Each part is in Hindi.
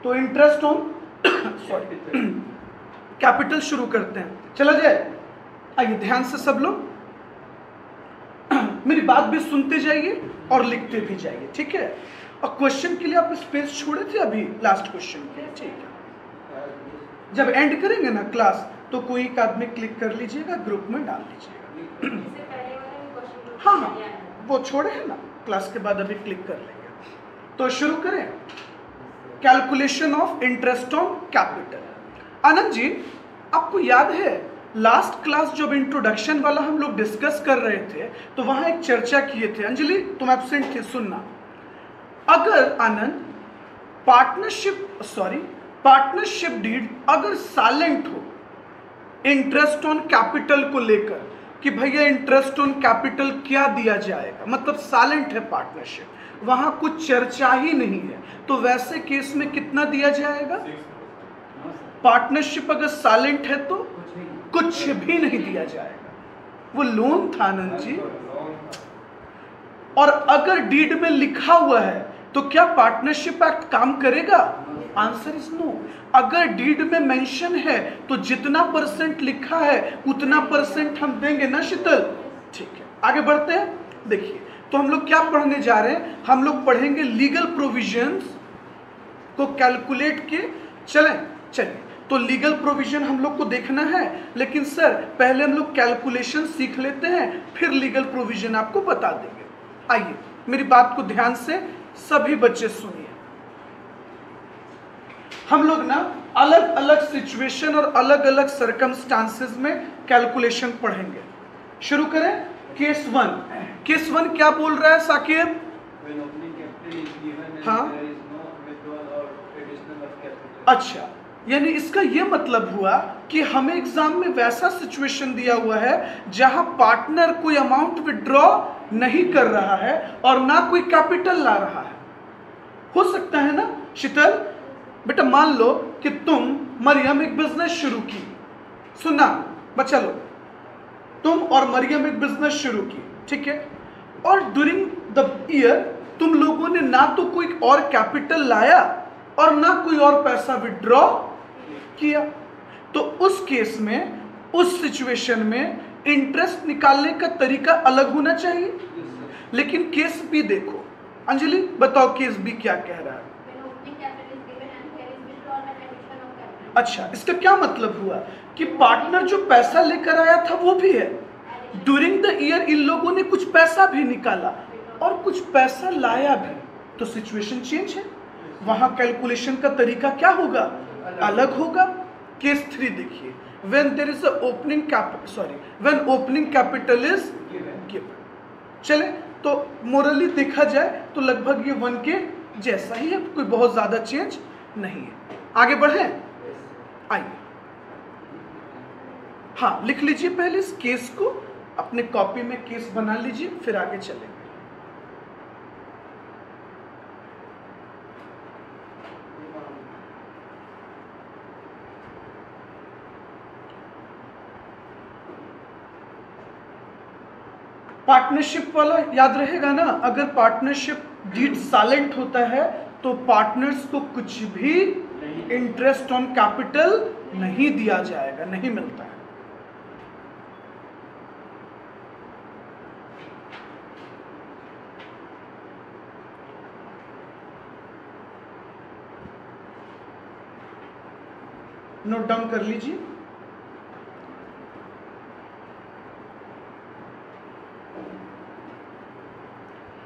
तो इंटरेस्ट ऑन सॉरी कैपिटल शुरू करते हैं, चला जाए। आइए ध्यान से सब लोग मेरी बात भी सुनते जाइए और लिखते भी जाइए, ठीक है। और क्वेश्चन के लिए आप स्पेस छोड़े थे अभी लास्ट क्वेश्चन के लिए, ठीक है। जब एंड करेंगे ना क्लास तो कोई एक आदमी क्लिक कर लीजिएगा, ग्रुप में डाल लीजिएगा। हाँ हाँ वो छोड़े हैं ना, क्लास के बाद अभी क्लिक कर लेंगे। तो शुरू करें। Calculation of interest on capital. Anand ji आपको याद है लास्ट क्लास जब इंट्रोडक्शन वाला हम लोग डिस्कस कर रहे थे तो वहां एक चर्चा किए थे। अंजलि तुम एब्सेंट थे, सुनना। अगर आनंद पार्टनरशिप डीड अगर साइलेंट हो इंटरेस्ट ऑन कैपिटल को लेकर कि भैया इंटरेस्ट ऑन कैपिटल क्या दिया जाएगा, मतलब साइलेंट है पार्टनरशिप, वहां कुछ चर्चा ही नहीं है, तो वैसे केस में कितना दिया जाएगा? पार्टनरशिप अगर साइलेंट है तो कुछ भी नहीं दिया जाएगा, वो लोन था आनंद जी। और अगर डीड में लिखा हुआ है तो क्या पार्टनरशिप एक्ट काम करेगा? Answer is no. अगर डीड में मेंशन है तो जितना परसेंट लिखा है उतना परसेंट हम देंगे ना शीतल, ठीक है। आगे बढ़ते हैं। देखिए तो हम लोग क्या पढ़ने जा रहे हैं, हम लोग पढ़ेंगे लीगल प्रोविजंस को कैलकुलेट के चलिए तो लीगल प्रोविजन हम लोग को देखना है, लेकिन सर पहले हम लोग कैलकुलेशन सीख लेते हैं फिर लीगल प्रोविजन आपको बता देंगे। आइए मेरी बात को ध्यान से सभी बच्चे सुनिए। हम लोग ना अलग अलग सिचुएशन और अलग अलग सर्कमस्टांसेस में कैलकुलेशन पढ़ेंगे। शुरू करें। केस वन क्या बोल रहा है साकिब? हाँ अच्छा, यानी इसका यह मतलब हुआ कि हमें एग्जाम में वैसा सिचुएशन दिया हुआ है जहां पार्टनर कोई अमाउंट विड्रॉ नहीं कर रहा है और ना कोई कैपिटल ला रहा है। हो सकता है ना शीतल? बेटा मान लो कि तुम मरियम एक बिजनेस शुरू की, सुना बच्चा लोग, तुम और मरियम एक बिजनेस शुरू की, ठीक है। और ड्यूरिंग द ईयर तुम लोगों ने ना तो कोई और कैपिटल लाया और ना कोई और पैसा विड्रॉ किया, तो उस केस में उस सिचुएशन में इंटरेस्ट निकालने का तरीका अलग होना चाहिए। लेकिन केस बी देखो, अंजलि बताओ केस बी क्या कह रहा है? अच्छा, इसका क्या मतलब हुआ कि पार्टनर जो पैसा लेकर आया था वो भी है, ड्यूरिंग द ईयर इन लोगों ने कुछ पैसा भी निकाला और कुछ पैसा लाया भी, तो सिचुएशन चेंज है, वहां कैलकुलेशन का तरीका क्या होगा? अलग होगा। केस 3 देखिए, when there is a opening capital when opening capital is given। चले तो मोरली देखा जाए तो लगभग ये 1 के जैसा ही है, कोई बहुत ज्यादा चेंज नहीं है। आगे बढ़े। आइए हाँ लिख लीजिए पहले इस केस को, अपने कॉपी में केस बना लीजिए, फिर आगे चलेंगे। पार्टनरशिप वाला याद रहेगा ना, अगर पार्टनरशिप डीड साइलेंट होता है तो पार्टनर्स को कुछ भी इंटरेस्ट ऑन कैपिटल नहीं दिया जाएगा, नहीं मिलता है। नोट डाउन कर लीजिए।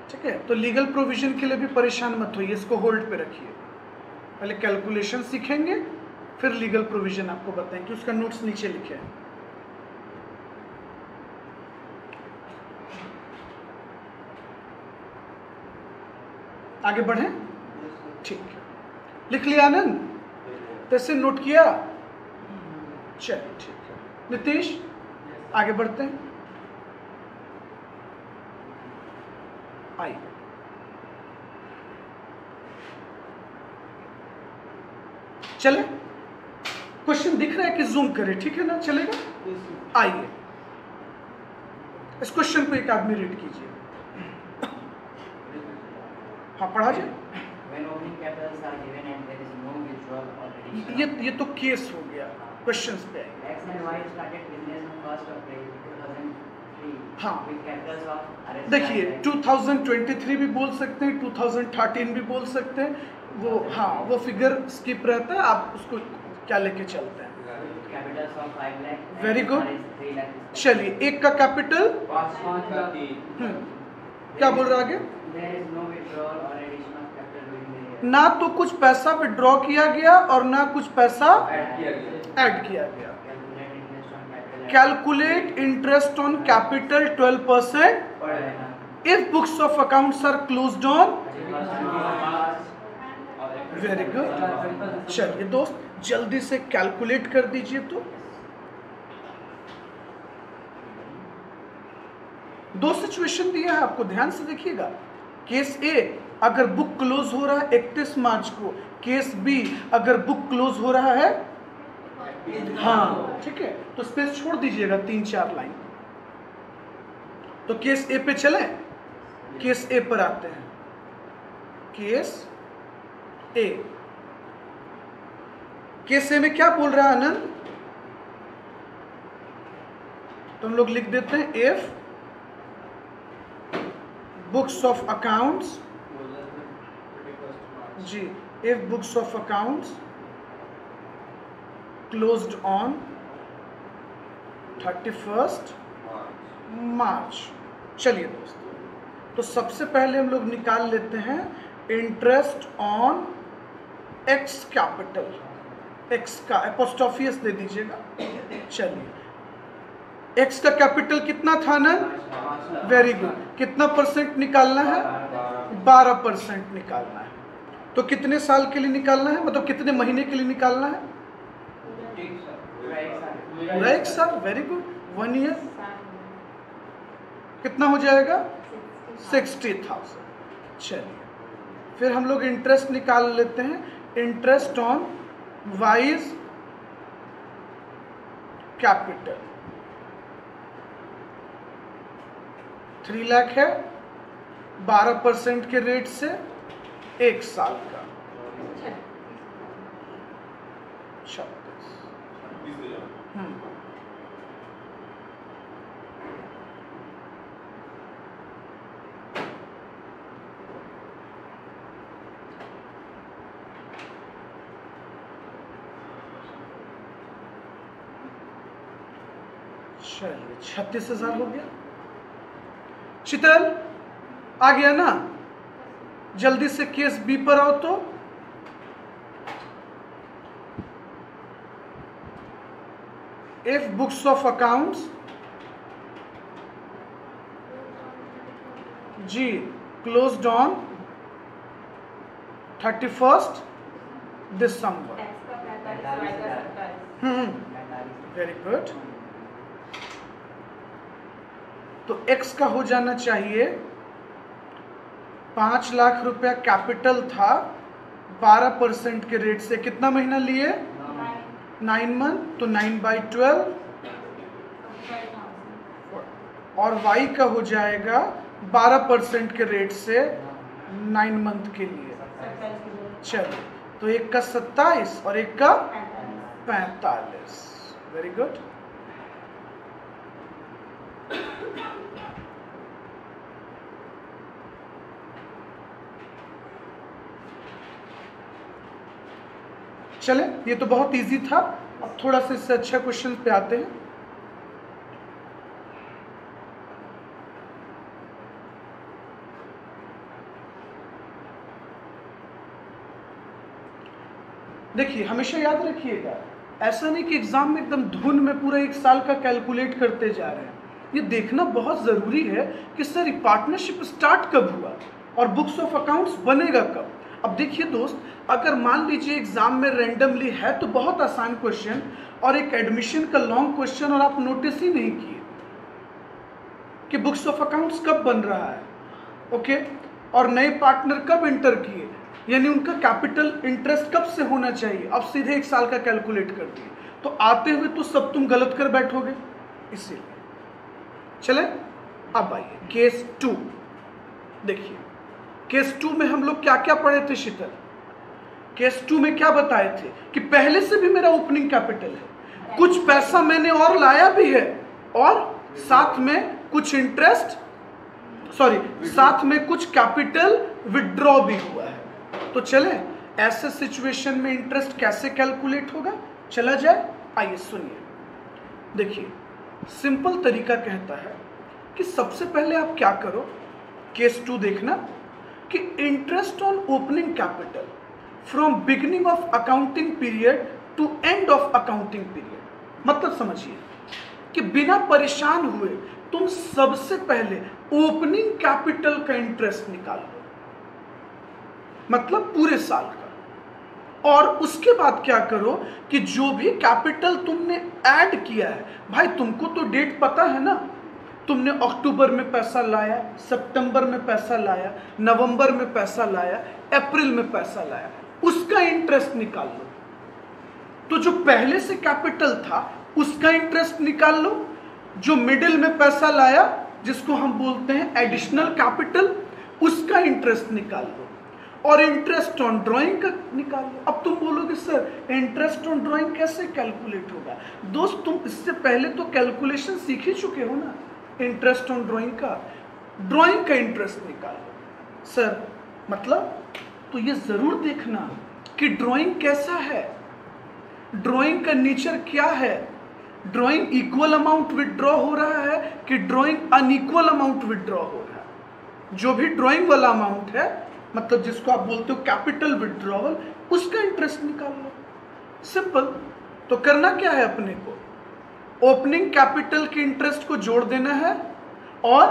ठीक है, तो लीगल प्रोविजन के लिए भी परेशान मत होइए, इसको होल्ड पे रखिए। पहले कैलकुलेशन सीखेंगे फिर लीगल प्रोविजन आपको बताएंगे, उसका नोट्स नीचे लिखे हैं। आगे बढ़े, ठीक है। लिख लिया आनंद? कैसे नोट किया? चलिए ठीक है। नीतीश आगे बढ़ते हैं। आइए चले, क्वेश्चन दिख रहा है कि जूम करें? ठीक है ना, चलेगा? आइए इस क्वेश्चन को एक आदमी रीड कीजिए। हाँ पढ़ा जाए। When opening capitals are given and there is no ये तो केस हो गया, क्वेश्चंस पे आएंगे। हाँ देखिए 2023 भी बोल सकते हैं, 2013 भी बोल सकते हैं, वो हाँ वो फिगर स्किप रहता है, आप उसको क्या लेके चलते हैं। Very good. चलिए एक का कैपिटल क्या बोल रहा आगे, ना तो कुछ पैसा विड्रॉ किया गया और ना कुछ पैसा ऐड किया गया। Calculate interest on capital 12% if books of accounts are closed on. Very good. चलिए दोस्त जल्दी से कैलकुलेट कर दीजिए। तो दो सिचुएशन दिया है आपको, ध्यान से देखिएगा। केस ए अगर बुक क्लोज हो रहा है 31 मार्च को, केस बी अगर बुक क्लोज हो रहा है, हाँ ठीक है, तो स्पेस छोड़ दीजिएगा 3-4 लाइन। तो केस ए पे चले, केस ए पर आते हैं। केस ए, केस ए में क्या बोल रहा है आनंद, तो हम लोग लिख देते हैं इफ बुक्स ऑफ अकाउंट्स, जी if books of accounts closed on 31 March. चलिए दोस्तों, तो सबसे पहले हम लोग निकाल लेते हैं interest on x capital, x का एपोस्ट्रोफियस दे दीजिएगा। चलिए एक्स का कैपिटल कितना था ना, वेरी गुड, कितना परसेंट निकालना है, 12% निकालना है। तो कितने साल के लिए निकालना है, मतलब कितने महीने के लिए निकालना है, पूरा 1 साल। Very good, 1 year. कितना हो जाएगा, 60,000। चलिए फिर हम लोग इंटरेस्ट निकाल लेते हैं, interest on wise capital 3 lakh है, 12% के रेट से 1 साल का 36। चलिए 36,000 हो गया। शीतल आ गया ना, जल्दी से केस बी पर आओ। तो इफ बुक्स ऑफ अकाउंट्स, जी closed on 31 December. Very good. तो x का हो जाना चाहिए 5 लाख रुपया कैपिटल था, 12% के रेट से कितना महीना लिए, 9 मंथ, तो 9/12। और y का हो जाएगा 12% के रेट से 9 मंथ के लिए। चलिए तो एक का 27 और एक का 45। Very good. चले, ये तो बहुत इजी था। अब थोड़ा सा इससे अच्छा क्वेश्चन पे आते हैं। देखिए हमेशा याद रखिएगा, ऐसा नहीं कि एग्जाम में एकदम धुन में पूरा 1 साल का कैलकुलेट करते जा रहे हैं। ये देखना बहुत ज़रूरी है कि सर ये पार्टनरशिप स्टार्ट कब हुआ और बुक्स ऑफ अकाउंट्स बनेगा कब। अब देखिए दोस्त, अगर मान लीजिए एग्जाम में रैंडमली है तो बहुत आसान क्वेश्चन और एक एडमिशन का लॉन्ग क्वेश्चन और आप नोटिस ही नहीं किए कि बुक्स ऑफ अकाउंट्स कब बन रहा है, ओके, और नए पार्टनर कब इंटर किए, यानी उनका कैपिटल इंटरेस्ट कब से होना चाहिए, अब सीधे 1 साल का कैलकुलेट कर दिए, तो आते हुए तो सब तुम गलत कर बैठोगे। इसीलिए चले अब आइए केस 2। देखिए केस 2 में हम लोग क्या क्या पढ़े थे शीतल, केस 2 में क्या बताए थे कि पहले से भी मेरा ओपनिंग कैपिटल है, कुछ पैसा मैंने और लाया भी है और साथ में कुछ साथ में कुछ कैपिटल विड्रॉ भी हुआ है। तो चले ऐसे सिचुएशन में इंटरेस्ट कैसे कैलकुलेट होगा, चला जाए। आइए सुनिए, देखिए सिंपल तरीका कहता है कि सबसे पहले आप क्या करो, केस 2 देखना कि interest on opening capital from beginning of accounting period to end of accounting period. मतलब समझिए कि बिना परेशान हुए तुम सबसे पहले ओपनिंग कैपिटल का इंटरेस्ट निकाल लो, मतलब पूरे साल का। और उसके बाद क्या करो कि जो भी कैपिटल तुमने ऐड किया है, भाई तुमको तो डेट पता है ना, तुमने अक्टूबर में पैसा लाया, सितंबर में पैसा लाया, नवंबर में पैसा लाया, अप्रैल में पैसा लाया, उसका इंटरेस्ट निकाल लो। तो जो पहले से कैपिटल था उसका इंटरेस्ट निकाल लो, जो मिडिल में पैसा लाया जिसको हम बोलते हैं एडिशनल कैपिटल, उसका इंटरेस्ट निकाल लो, और इंटरेस्ट ऑन ड्राइंग का निकाल लो। अब तुम बोलोगे सर इंटरेस्ट ऑन ड्राइंग कैसे कैलकुलेट होगा? दोस्त तुम इससे पहले तो कैलकुलेशन सीख ही चुके हो ना, इंटरेस्ट ऑन ड्राइंग का इंटरेस्ट निकाल लो। सर मतलब तो ये जरूर देखना कि ड्राइंग कैसा है, ड्राइंग का नेचर क्या है, ड्राइंग इक्वल अमाउंट विड्रॉ हो रहा है कि ड्राइंग अनइक्वल अमाउंट विड्रॉ हो रहा है। जो भी ड्राइंग वाला अमाउंट है, मतलब जिसको आप बोलते हो कैपिटल विड्रॉवल, उसका इंटरेस्ट निकाल लो। सिंपल। तो करना क्या है अपने को, ओपनिंग कैपिटल के इंटरेस्ट को जोड़ देना है और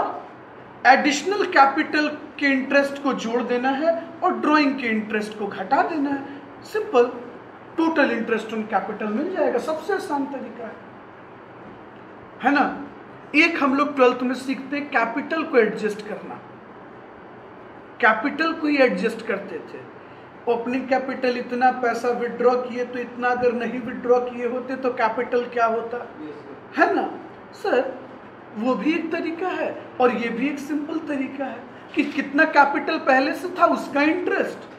एडिशनल कैपिटल के इंटरेस्ट को जोड़ देना है और ड्राइंग के इंटरेस्ट को घटा देना है। Simple, total interest on capital मिल जाएगा। सबसे आसान तरीका है ना। एक हम लोग 12th में सीखते हैं कैपिटल को एडजस्ट करना, कैपिटल को ही एडजस्ट करते थे। ओपनिंग कैपिटल इतना पैसा विड्रॉ किए तो इतना, अगर नहीं विड्रॉ किए होते तो कैपिटल क्या होता, है ना सर। वो भी एक तरीका है और ये भी एक सिंपल तरीका है कि कितना कैपिटल पहले से था उसका इंटरेस्ट,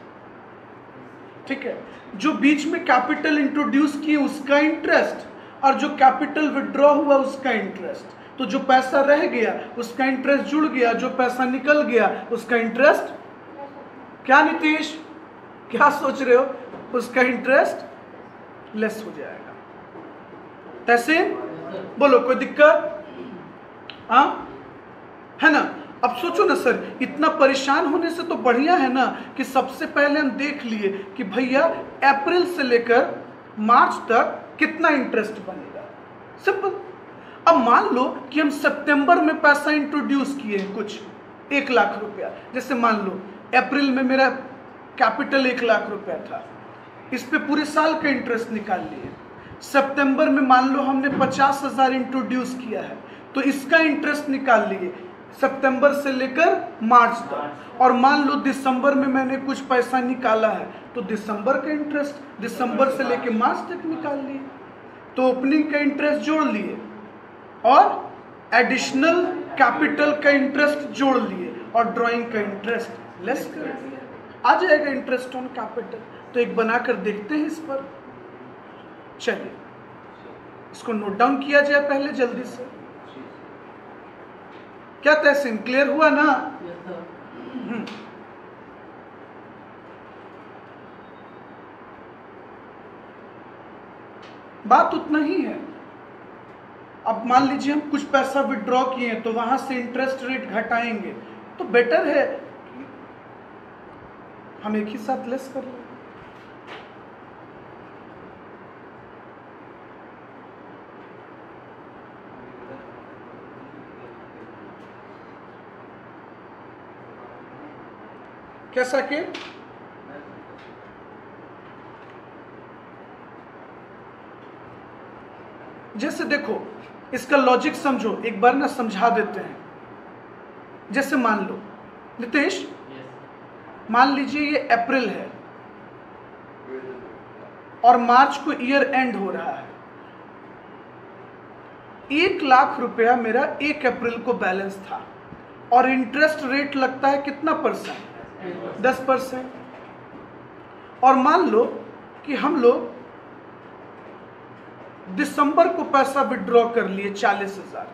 ठीक है, जो बीच में कैपिटल इंट्रोड्यूस किए उसका इंटरेस्ट, और जो कैपिटल विड्रॉ हुआ उसका इंटरेस्ट। तो जो पैसा रह गया उसका इंटरेस्ट जुड़ गया, जो पैसा निकल गया उसका इंटरेस्ट, क्या नीतीश क्या सोच रहे हो, उसका इंटरेस्ट लेस हो जाएगा। तहसीन बोलो, कोई दिक्कत? हाँ है ना। अब सोचो ना सर, इतना परेशान होने से तो बढ़िया है ना कि सबसे पहले हम देख लिए कि भैया अप्रैल से लेकर मार्च तक कितना इंटरेस्ट बनेगा। सिंपल। अब मान लो कि हम सितंबर में पैसा इंट्रोड्यूस किए हैं कुछ 1 लाख रुपया, जैसे मान लो अप्रैल में मेरा कैपिटल 1 लाख रुपया था, इस पे पूरे साल का इंटरेस्ट निकाल लिए। सितंबर में मान लो हमने 50,000 इंट्रोड्यूस किया है तो इसका इंटरेस्ट निकाल लिए सितंबर से लेकर मार्च तक। और मान लो दिसंबर में मैंने कुछ पैसा निकाला है तो दिसंबर का इंटरेस्ट दिसंबर से लेकर मार्च तक निकाल लिए। तो ओपनिंग का इंटरेस्ट जोड़ लिए और एडिशनल कैपिटल का इंटरेस्ट जोड़ लिए और ड्राइंग का इंटरेस्ट लेस कर दिया, आ जाएगा इंटरेस्ट ऑन कैपिटल। तो एक बनाकर देखते हैं इस पर। चलिए इसको नोट डाउन किया जाए पहले जल्दी से। क्या तहसीन क्लियर हुआ ना? बात उतना ही है। अब मान लीजिए हम कुछ पैसा विड्रॉ किए तो वहां से इंटरेस्ट रेट घटाएंगे तो बेटर है हम एक ही साथ लेस कर लें। कैसा के जैसे देखो इसका लॉजिक समझो, एक बार ना समझा देते हैं। जैसे मान लो नितेश, मान लीजिए ये अप्रैल है और मार्च को ईयर एंड हो रहा है। 1 लाख रुपया मेरा 1 अप्रैल को बैलेंस था और इंटरेस्ट रेट लगता है कितना %? 10%। और मान लो कि हम लोग दिसंबर को पैसा विड्रॉ कर लिए 40,000,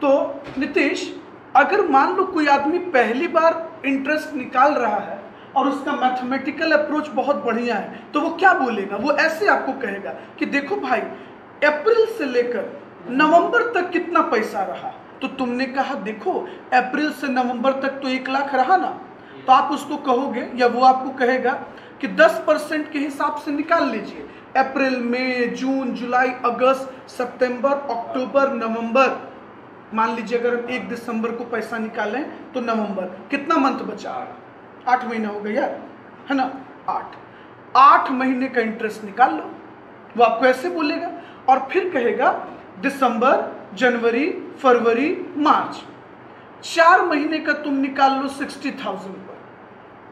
तो नीतीश अगर मान लो कोई आदमी पहली बार इंटरेस्ट निकाल रहा है और उसका मैथमेटिकल अप्रोच बहुत बढ़िया है, तो वो क्या बोलेगा? वो ऐसे आपको कहेगा कि देखो भाई, अप्रैल से लेकर नवंबर तक कितना पैसा रहा, तो तुमने कहा देखो अप्रैल से नवंबर तक तो 1 लाख रहा ना, तो आप उसको कहोगे या वो आपको कहेगा कि 10% के हिसाब से निकाल लीजिए, अप्रैल, मई, जून, जुलाई, अगस्त, सितंबर, अक्टूबर, नवंबर। मान लीजिए अगर हम 1 दिसंबर को पैसा निकालें तो नवंबर, कितना मंथ बचा? 8 महीना हो गया यार, है ना? 8 महीने का इंटरेस्ट निकाल लो। वो आपको ऐसे बोलेगा और फिर कहेगा दिसंबर, जनवरी, फरवरी, मार्च, 4 महीने का तुम निकाल लो 60,000 पर।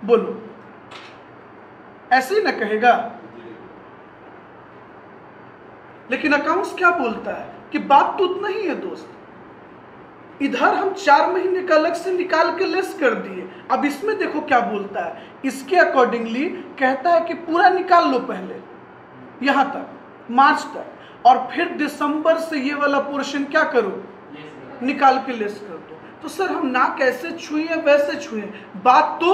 बोलो, ऐसे ही ना कहेगा? लेकिन अकाउंट्स क्या बोलता है कि बात तो उतना ही है दोस्त, इधर हम 4 महीने का अलग से निकाल के लेस कर दिए। अब इसमें देखो क्या बोलता है, इसके अकॉर्डिंगली कहता है कि पूरा निकाल लो पहले यहां तक, मार्च तक, और फिर दिसंबर से ये वाला पोर्शन क्या करो, निकाल के लेस कर दो। तो सर हम ना कैसे छुए वैसे छुए, बात तो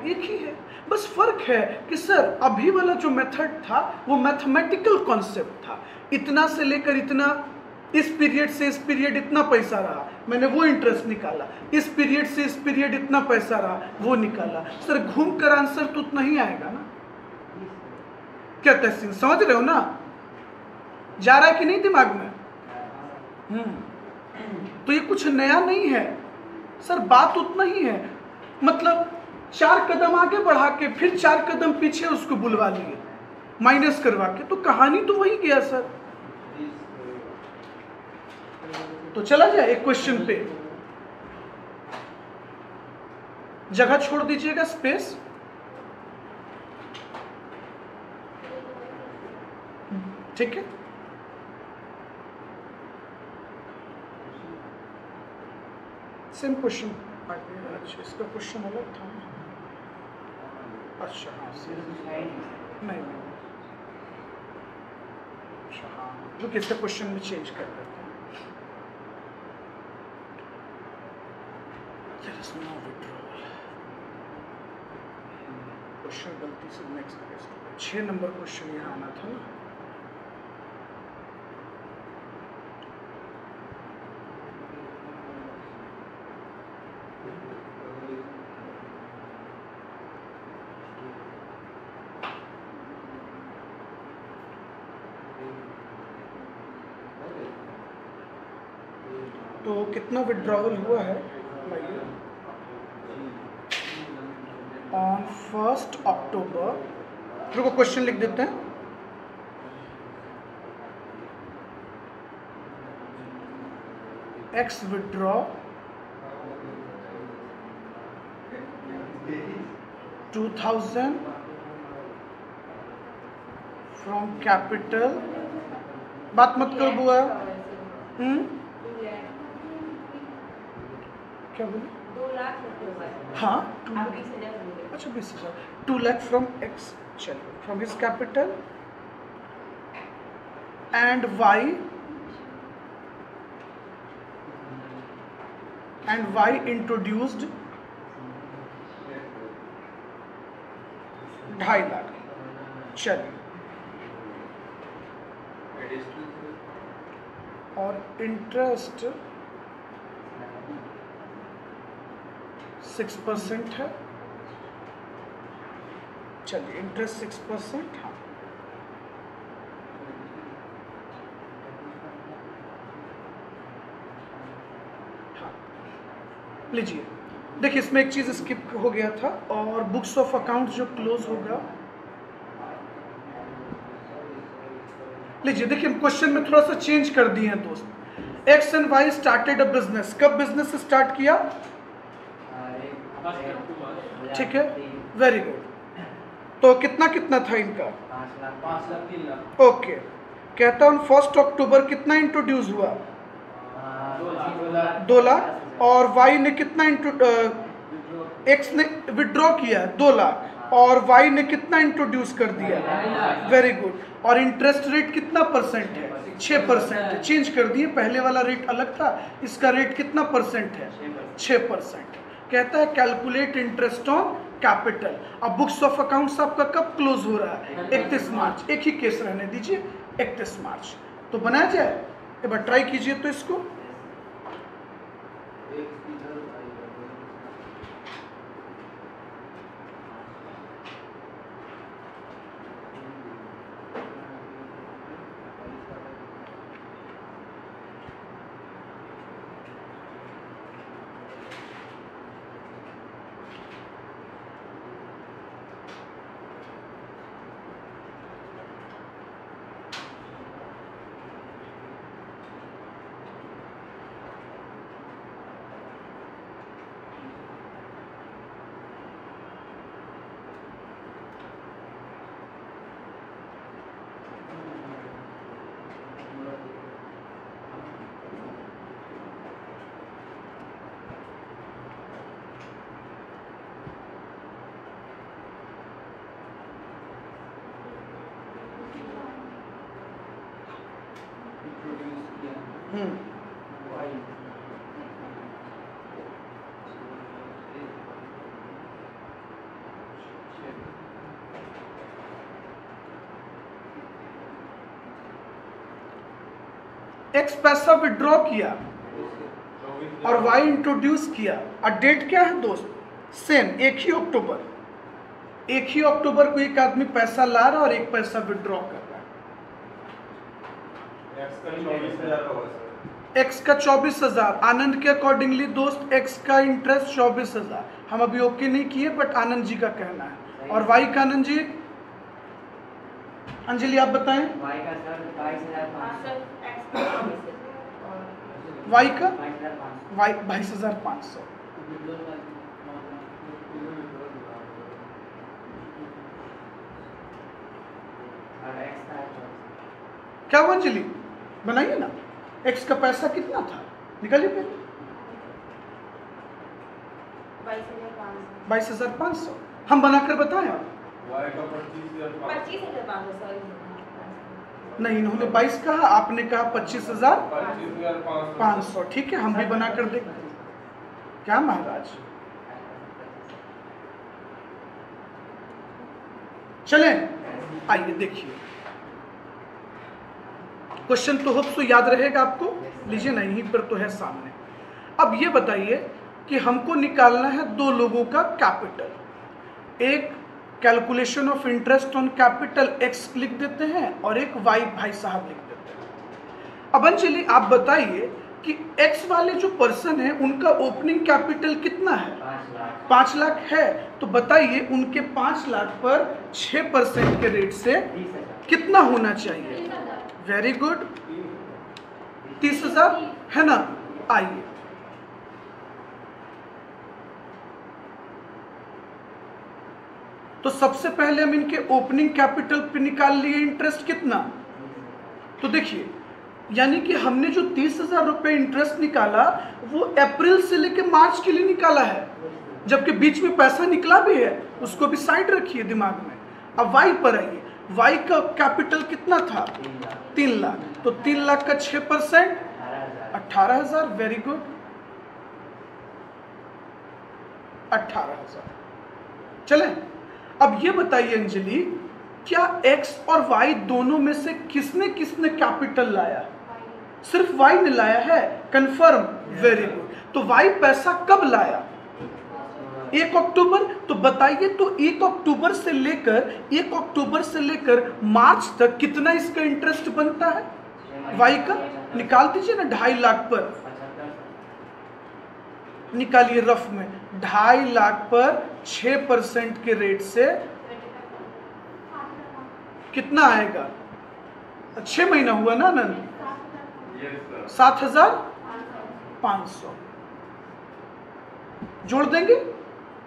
एक ही है, बस फर्क है कि सर अभी वाला जो मेथड था वो मैथमेटिकल कॉन्सेप्ट था, इतना से लेकर इतना, इस पीरियड से इस पीरियड इतना पैसा रहा, मैंने वो इंटरेस्ट निकाला, इस पीरियड से इस पीरियड इतना पैसा रहा, वो निकाला। सर घूम कर आंसर तो उतना ही आएगा ना? क्या तहसीन, समझ रहे हो ना? जा रहा है कि नहीं दिमाग में? तो ये कुछ नया नहीं है सर, बात उतना ही है, मतलब 4 कदम आगे बढ़ा के फिर 4 कदम पीछे उसको बुलवा लिए माइनस करवा के, तो कहानी तो वही गया सर। तो चला जाए एक क्वेश्चन पे, जगह छोड़ दीजिएगा, स्पेस। ठीक है, सेम क्वेश्चन। अच्छा इसका क्वेश्चन अलग था, अच्छा हाँ नहीं, अच्छा हाँ लोग इसका क्वेश्चन में चेंज कर देते हैं। क्वेश्चन गलती से नेक्स्ट 6 नंबर क्वेश्चन यहाँ आना था ना। तो कितना विड्रॉवल हुआ है ऑन 1 अक्टूबर, रुको क्वेश्चन लिख देते हैं। एक्स विड्रॉ 2000 फ्रॉम कैपिटल, बात मत करो बुआ। क्या बोले? 2 लाख रुपए हुआ है। हाँ, आप 20,000 बोले। अच्छा 20,000, 2 लाख फ्रॉम एक्स, चलिए from his capital, and Y introduced 2.5 lakh. चलिए, और इंटरेस्ट 6% है। चलिए इंटरेस्ट 6%, हाँ लीजिए। देखिए इसमें एक चीज स्किप हो गया था, और बुक्स ऑफ अकाउंट जो क्लोज होगा, लीजिए देखिए क्वेश्चन में थोड़ा सा चेंज कर दिए हैं दोस्त। X and Y started a business, कब बिजनेस स्टार्ट किया? ठीक है, वेरी गुड। तो कितना कितना था इनका? 5 लाख 3 लाख। ओके, कहता हूँ 1 अक्टूबर कितना इंट्रोड्यूस हुआ? 2 लाख। और वाई ने कितना एक्स ने विड्रॉ किया 2 लाख और वाई ने कितना इंट्रोड्यूस कर दिया, वेरी गुड। और इंटरेस्ट रेट कितना परसेंट है, 6% है। चेंज कर दिए, पहले वाला रेट अलग था, इसका रेट कितना परसेंट है, 6%। कहता है कैलकुलेट इंटरेस्ट ऑन कैपिटल। अब बुक्स ऑफ अकाउंट्स आपका कब क्लोज हो रहा है, 31 मार्च। एक ही केस रहने दीजिए, 31 मार्च। तो बनाया जाए, एक बार ट्राई कीजिए तो इसको। एक्स पैसा विड्रॉ किया और वाई इंट्रोड्यूस किया। और डेट क्या है दोस्त, सेम, एक ही अक्टूबर। एक ही अक्टूबर को एक आदमी पैसा ला रहा है और एक पैसा विड्रॉ कर रहा है। एक्स का 24,000, आनंद के अकॉर्डिंगली दोस्त एक्स का इंटरेस्ट 24,000। हम अभी ओके नहीं किए, बट आनंद जी का कहना है। और वाई का आनंद जी, अंजलि आप बताएं। वाई का सर 22,500, वाई का 22,500। क्या हुआ अंजलि, बनाइए ना। एक्स का पैसा कितना था, निकालिए पहले। 22,500 हम बनाकर बताएं। वाई का 25,500 नहीं, इन्होंने 22 कहा, आपने कहा 25,500। ठीक है, हम भी बनाकर देखते हैं। क्या महाराज, चलें, आइए देखिए। क्वेश्चन तो होप सो याद रहेगा आपको, लीजिए ना, यहीं पर तो है सामने। अब ये बताइए कि हमको निकालना है 2 लोगों का कैपिटल। एक calculation of interest on capital x लिख देते हैं और एक वाई भाई साहब लिख देते हैं। अब अंजलि आप बताइए कि एक्स वाले जो पर्सन है उनका ओपनिंग कैपिटल कितना है, 5 लाख है। तो बताइए उनके 5 लाख पर 6% के रेट से कितना होना चाहिए। वेरी गुड, 30,000 है ना। आइए, तो सबसे पहले हम इनके ओपनिंग कैपिटल पे निकाल लिए इंटरेस्ट कितना। तो देखिए, यानी कि हमने जो 30,000 रुपए इंटरेस्ट निकाला वो अप्रैल से लेकर मार्च के लिए निकाला है, जबकि बीच में पैसा निकला भी है, उसको भी साइड रखिए दिमाग में। अब वाई पर आइए, वाई का कैपिटल कितना था, 3 लाख। तो 3 लाख का 6% 18,000। Very good, 18,000। चले, अब ये बताइए अंजलि, क्या एक्स और वाई दोनों में से किसने किसने कैपिटल लाया। सिर्फ वाई ने लाया है, कंफर्म, वेरी गुड। तो वाई पैसा कब लाया, 1 अक्टूबर। तो बताइए, तो 1 अक्टूबर से लेकर मार्च तक कितना इसका इंटरेस्ट बनता है वाई का, निकाल दीजिए ना। 2.5 लाख पर निकालिए रफ में, 2.5 लाख पर 6% के रेट से कितना आएगा। 6 महीना हुआ ना आनंद, 7,500 जोड़ देंगे,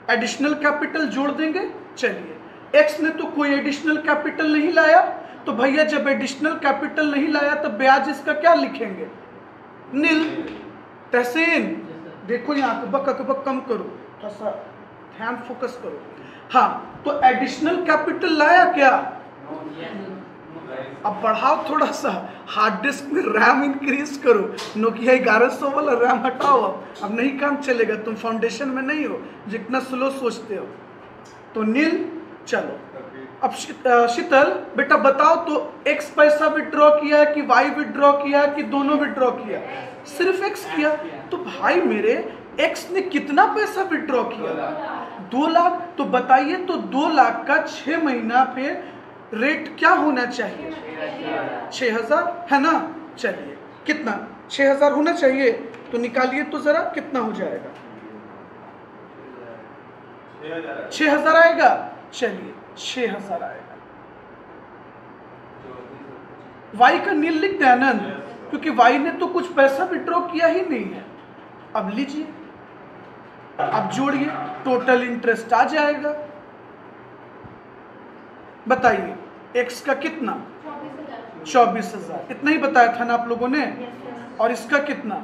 एडिशनल कैपिटल जोड़ देंगे। चलिए, एक्स ने तो कोई एडिशनल कैपिटल नहीं लाया, तो भैया जब एडिशनल कैपिटल नहीं लाया तो ब्याज इसका क्या लिखेंगे, नील। तहसीन देखो यहाँ बक कम करो, थोड़ा सा ध्यान फोकस करो। हाँ, तो एडिशनल कैपिटल लाया क्या? अब बढ़ाओ थोड़ा सा, हार्ड डिस्क में रैम इंक्रीज करो, नोकिया 1100 वाला रैम हटाओ। अब नहीं काम चलेगा, तुम फाउंडेशन में नहीं हो, जितना स्लो सोचते हो। तो नील, चलो अब शीतल बेटा बताओ तो x पैसा विड्रॉ किया कि y विड्रॉ किया कि दोनों विड्रॉ किया? सिर्फ x किया। तो भाई मेरे x ने कितना पैसा विड्रॉ किया? 2 लाख। तो बताइए, तो 2 लाख का 6 महीना पे रेट क्या होना चाहिए? 6000 है ना? चलिए, कितना? 6000 होना चाहिए। तो निकालिए तो जरा, कितना हो जाएगा? 6000 आएगा। चलिए 6000 आएगा। वाई का नील लिख दे आनंद, क्योंकि वाई ने तो कुछ पैसा विड्रॉ किया ही नहीं है। अब लीजिए, अब जोड़िए, टोटल इंटरेस्ट आ जाएगा। बताइए एक्स का कितना? 24,000। इतना ही बताया था ना आप लोगों ने। और इसका कितना?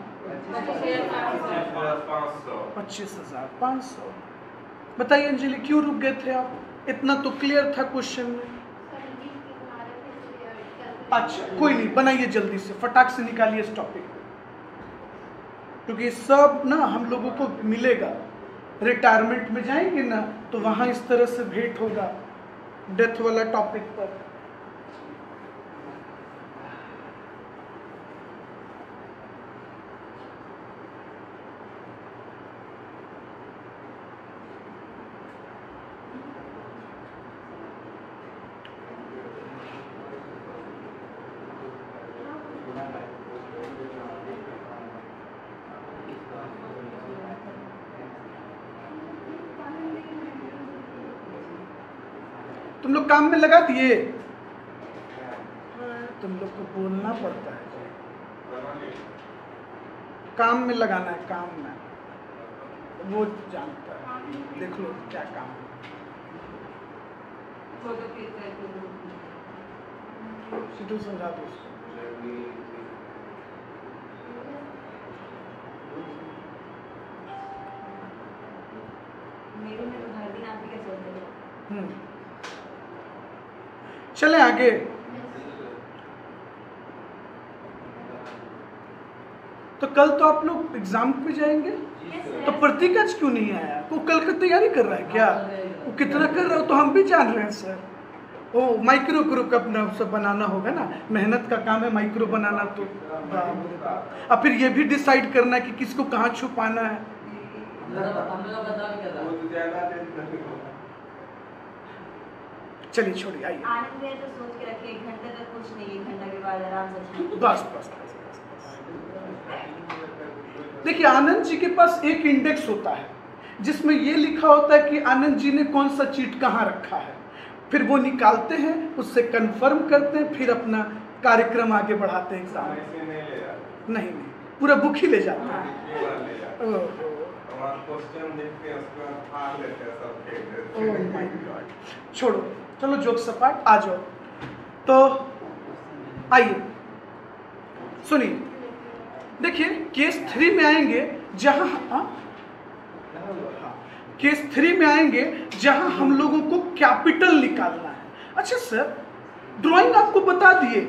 25,500। बताइए अंजलि, क्यों रुक गए थे आप? इतना तो क्लियर था क्वेश्चन में। अच्छा कोई नहीं, बनाइए जल्दी से, फटाक से निकालिए इस टॉपिक को, क्योंकि सब ना हम लोगों को मिलेगा। रिटायरमेंट में जाएंगे ना तो वहां इस तरह से भेंट होगा डेथ वाला टॉपिक पर। तुम लोग काम में लगा दिए? तुम लोग को बोलना पड़ता है, काम में लगाना है, काम में। वो जानता है, देख लो क्या काम है। सिद्धू समझा दो उसको। चले आगे। तो कल तो आप लोग एग्जाम पे जाएंगे, तो प्रतीक आज क्यों नहीं आया? वो कल की तैयारी कर रहा है क्या? वो कितना कर रहा है तो हम भी जान रहे हैं सर। वो माइक्रो ग्रुप अपना सब बनाना होगा ना, मेहनत का काम है माइक्रो बनाना। तो अब फिर ये भी डिसाइड करना कि किसको कहाँ छुपाना है। चलिए छोड़िए, आइए। आनंद में तो सोच के रखिए 1 घंटे तक कुछ नहीं, 1 घंटा के बाद आराम से। बस बस। देखिए आनंद जी के पास एक इंडेक्स होता है जिसमें ये लिखा होता है कि आनंद जी ने कौन सा चीट कहाँ रखा है। फिर वो निकालते हैं, उससे कंफर्म करते हैं, फिर अपना कार्यक्रम आगे बढ़ाते हैं एग्जाम। नहीं, पूरा बुक ही ले जाते हैं। ओह माय गॉड, छोड़ो, चलो जोक सपाट, आ जाओ। तो आइए सुनिए, देखिए केस 3 में आएंगे जहां केस 3 में आएंगे जहां हम लोगों को कैपिटल निकालना है। अच्छा सर, ड्राइंग आपको बता दिए,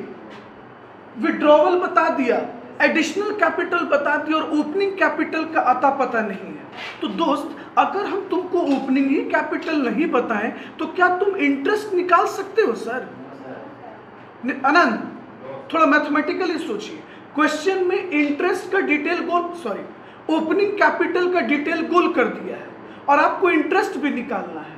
विड्रॉवल बता दिया, एडिशनल कैपिटल बता दिया और ओपनिंग कैपिटल का अता पता नहीं है। तो दोस्त, अगर हम तुमको ओपनिंग ही कैपिटल नहीं बताएं तो क्या तुम इंटरेस्ट निकाल सकते हो सर? आनंद थोड़ा मैथमेटिकली सोचिए। क्वेश्चन में इंटरेस्ट का डिटेल गोल, सॉरी ओपनिंग कैपिटल का डिटेल गोल कर दिया है और आपको इंटरेस्ट भी निकालना है।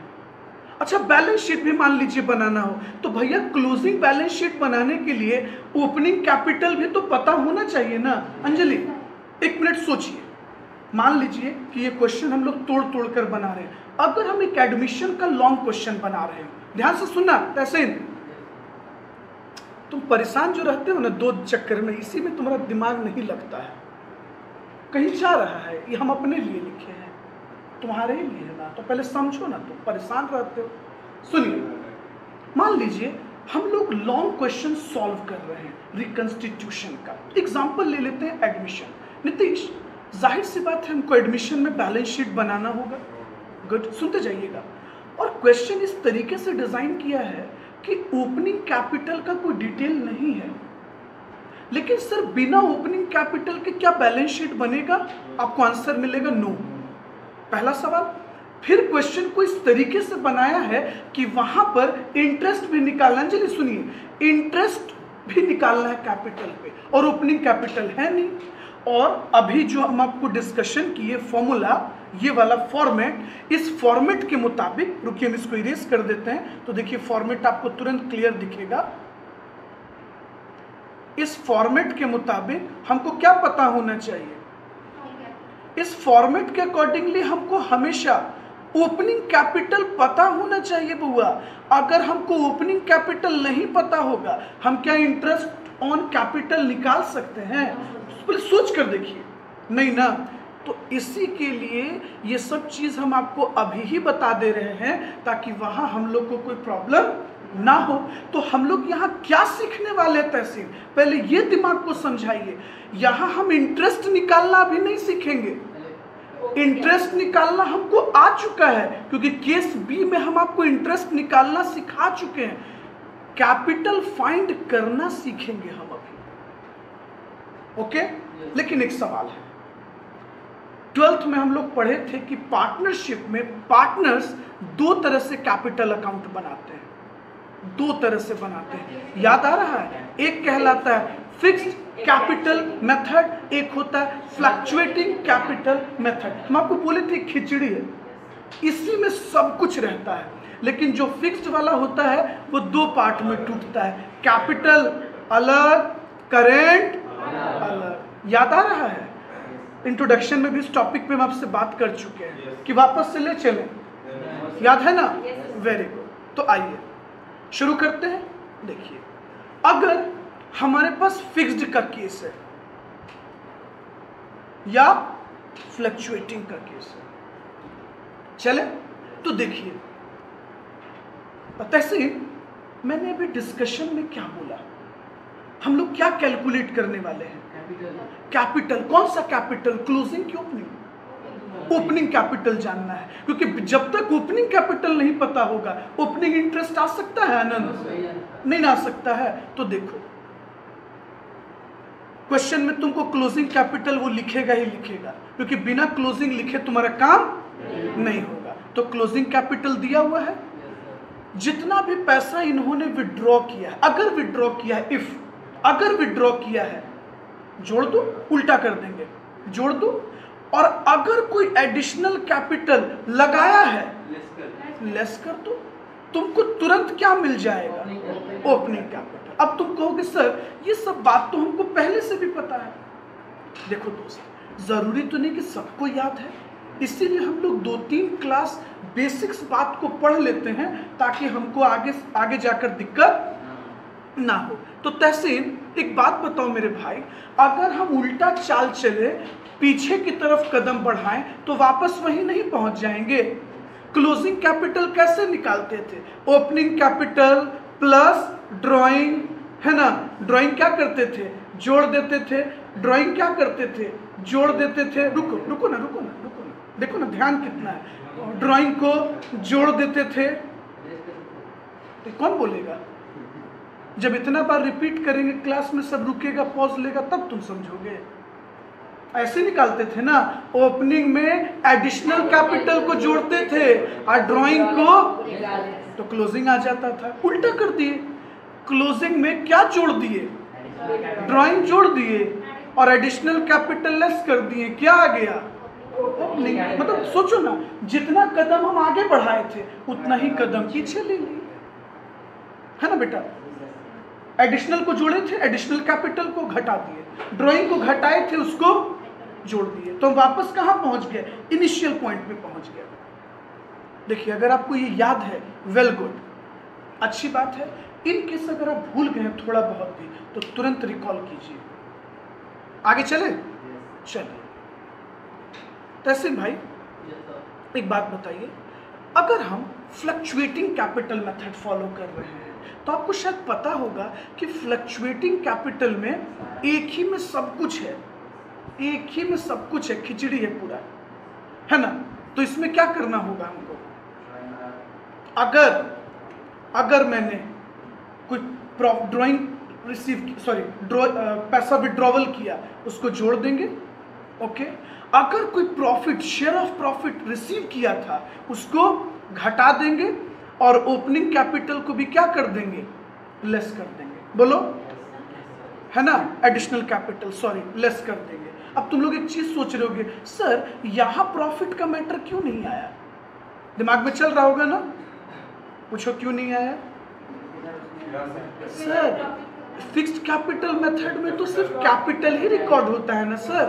अच्छा बैलेंस शीट भी मान लीजिए बनाना हो तो भैया क्लोजिंग बैलेंस शीट बनाने के लिए ओपनिंग कैपिटल भी तो पता होना चाहिए ना। अंजलि 1 मिनट सोचिए, मान लीजिए कि ये क्वेश्चन हम लोग तोड़ तोड़ कर बना रहे हैं। अगर हम एक एडमिशन का लॉन्ग क्वेश्चन बना रहे हैं, ध्यान से सुनना, ऐसे तुम परेशान जो रहते हो ना 2 चक्कर में, इसी में तुम्हारा दिमाग नहीं लगता है, कहीं जा रहा है। ये हम अपने लिए लिखे हैं, तुम्हारे ही लिए ना, तो पहले समझो ना, तुम परेशान रहते हो। सुनिए, मान लीजिए हम लोग लॉन्ग क्वेश्चन सॉल्व कर रहे हैं रिकंस्टिट्यूशन का। एग्जांपल ले लेते हैं एडमिशन। नीतीश, जाहिर सी बात है हमको एडमिशन में बैलेंस शीट बनाना होगा, गुड, सुनते जाइएगा। और क्वेश्चन इस तरीके से डिजाइन किया है कि ओपनिंग कैपिटल का कोई डिटेल नहीं है, लेकिन सर बिना ओपनिंग कैपिटल के क्या बैलेंस शीट बनेगा? आपको आंसर मिलेगा नो, पहला सवाल। फिर क्वेश्चन को इस तरीके से बनाया है कि वहां पर इंटरेस्ट भी निकालना, चलिए सुनिए, इंटरेस्ट भी निकालना है कैपिटल पे और ओपनिंग कैपिटल है नहीं। और अभी जो हम आपको डिस्कशन किए फॉर्मूला, ये वाला फॉर्मेट, इस फॉर्मेट के मुताबिक, रुकिए हम इसको इरेज कर देते हैं तो देखिए फॉर्मेट आपको तुरंत क्लियर दिखेगा। इस फॉर्मेट के मुताबिक हमको क्या पता होना चाहिए? इस फॉर्मेट के अकॉर्डिंगली हमको हमेशा ओपनिंग कैपिटल पता होना चाहिए बुआ। अगर हमको ओपनिंग कैपिटल नहीं पता होगा, हम क्या इंटरेस्ट ऑन कैपिटल निकाल सकते हैं? पहले सोच कर देखिए, नहीं ना। तो इसी के लिए ये सब चीज हम आपको अभी ही बता दे रहे हैं ताकि वहां हम लोग को कोई प्रॉब्लम ना हो। तो हम लोग यहाँ क्या सीखने वाले तहसीन, पहले ये दिमाग को समझाइए। यहाँ हम इंटरेस्ट निकालना अभी नहीं सीखेंगे, इंटरेस्ट निकालना हमको आ चुका है क्योंकि केस बी में हम आपको इंटरेस्ट निकालना सिखा चुके हैं। कैपिटल फाइंड करना सीखेंगे हम अभी, ओके। लेकिन एक सवाल है, 12th में हम लोग पढ़े थे कि पार्टनरशिप में पार्टनर्स दो तरह से कैपिटल अकाउंट बनाते हैं, दो तरह से बनाते हैं, याद आ रहा है? एक कहलाता है फिक्स्ड कैपिटल मेथड, एक होता है फ्लक्चुएटिंग कैपिटल मेथड। हम आपको बोले थे खिचड़ी है, इसी में सब कुछ रहता है, लेकिन जो फिक्स्ड वाला होता है वो दो पार्ट में टूटता है, कैपिटल अलग, करेंट अलग। याद आ रहा है? इंट्रोडक्शन में भी इस टॉपिक पे हम आपसे बात कर चुके हैं कि वापस से ले चलें, याद है ना? Very good. तो आइए शुरू करते हैं। देखिए, अगर हमारे पास फिक्स्ड का केस है या फ्लक्चुएटिंग का केस है, चले तो देखिए, तहसीन मैंने अभी डिस्कशन में क्या बोला, हम लोग क्या कैलकुलेट करने वाले हैं? कैपिटल। कौन सा कैपिटल? क्लोजिंग की ओपनिंग? ओपनिंग कैपिटल जानना है, क्योंकि जब तक ओपनिंग कैपिटल नहीं पता होगा ओपनिंग इंटरेस्ट आ सकता है आनंद? नहीं आ सकता है। तो देखो क्वेश्चन में तुमको क्लोजिंग कैपिटल वो लिखेगा ही लिखेगा, क्योंकि बिना क्लोजिंग लिखे तुम्हारा काम नहीं होगा। तो क्लोजिंग कैपिटल दिया हुआ है, जितना भी पैसा इन्होंने विड्रॉ किया है, अगर विड्रॉ किया है, इफ अगर विड्रॉ किया है, जोड़ दो, उल्टा कर देंगे, जोड़ दो। और अगर कोई एडिशनल कैपिटल लगाया है, लेस कर दो, तुमको तुरंत क्या मिल जाएगा? Opening capital. अब तुम कहोगे सर ये सब बात तो हमको पहले से भी पता है। देखो दोस्त, जरूरी तो नहीं कि सबको याद है, इसीलिए हम लोग 2-3 क्लास बेसिक्स बात को पढ़ लेते हैं ताकि हमको आगे जाकर दिक्कत ना हो। तो तहसीन एक बात बताओ मेरे भाई, अगर हम उल्टा चाल चले, पीछे की तरफ कदम बढ़ाएं तो वापस वहीं नहीं पहुंच जाएंगे। क्लोजिंग कैपिटल कैसे निकालते थे? ओपनिंग कैपिटल प्लस ड्राइंग, है ना? ड्राइंग क्या करते थे? जोड़ देते थे। ड्राइंग क्या करते थे? जोड़ देते थे। रुको ना, देखो ना ध्यान कितना है। ड्राइंग को जोड़ देते थे। तो कौन बोलेगा? जब इतना बार रिपीट करेंगे क्लास में, सब रुकेगा, पॉज लेगा, तब तुम समझोगे। ऐसे निकालते थे ना, ओपनिंग में एडिशनल कैपिटल को जोड़ते थे और ड्राइंग को, तो क्लोजिंग आ जाता था। उल्टा कर दिए, क्लोजिंग में क्या जोड़ दिए? ड्राइंग जोड़ दिए और एडिशनल कैपिटल लेस कर दिए, क्या आ गया? ओपनिंग। मतलब सोचो ना, जितना कदम हम आगे बढ़ाए थे उतना ही कदम पीछे ले लिए, है ना बेटा? एडिशनल को जोड़े थे, एडिशनल कैपिटल को घटा दिए, ड्राइंग को घटाए थे, उसको जोड़ दिए, तो हम वापस कहां पहुंच गए? इनिशियल पॉइंट पे पहुंच गए। देखिए, अगर आपको ये याद है, वेल गुड, अच्छी बात है। इन केस अगर आप भूल गए थोड़ा बहुत भी तो तुरंत रिकॉल कीजिए। आगे चले? चलिए तहसीन भाई, एक बात बताइए, अगर हम फ्लक्चुएटिंग कैपिटल मेथड फॉलो कर रहे हैं तो आपको शायद पता होगा कि फ्लक्चुएटिंग कैपिटल में एक ही में सब कुछ है, एक ही में सब कुछ है, खिचड़ी है पूरा, है ना? तो इसमें क्या करना होगा हमको? अगर मैंने कोई ड्राइंग पैसा विड्रॉवल किया उसको जोड़ देंगे, ओके। अगर कोई profit, share of profit receive किया था उसको घटा देंगे और ओपनिंग कैपिटल को भी क्या कर देंगे, लेस कर देंगे। बोलो, है ना, एडिशनल कैपिटल लेस कर देंगे। अब तुम लोग एक चीज सोच रहे होगे, सर यहां प्रॉफिट का मैटर क्यों नहीं आया? दिमाग में चल रहा होगा ना, पूछो क्यों नहीं आया? सर फिक्स्ड कैपिटल मेथड में तो सिर्फ कैपिटल ही रिकॉर्ड होता है ना सर,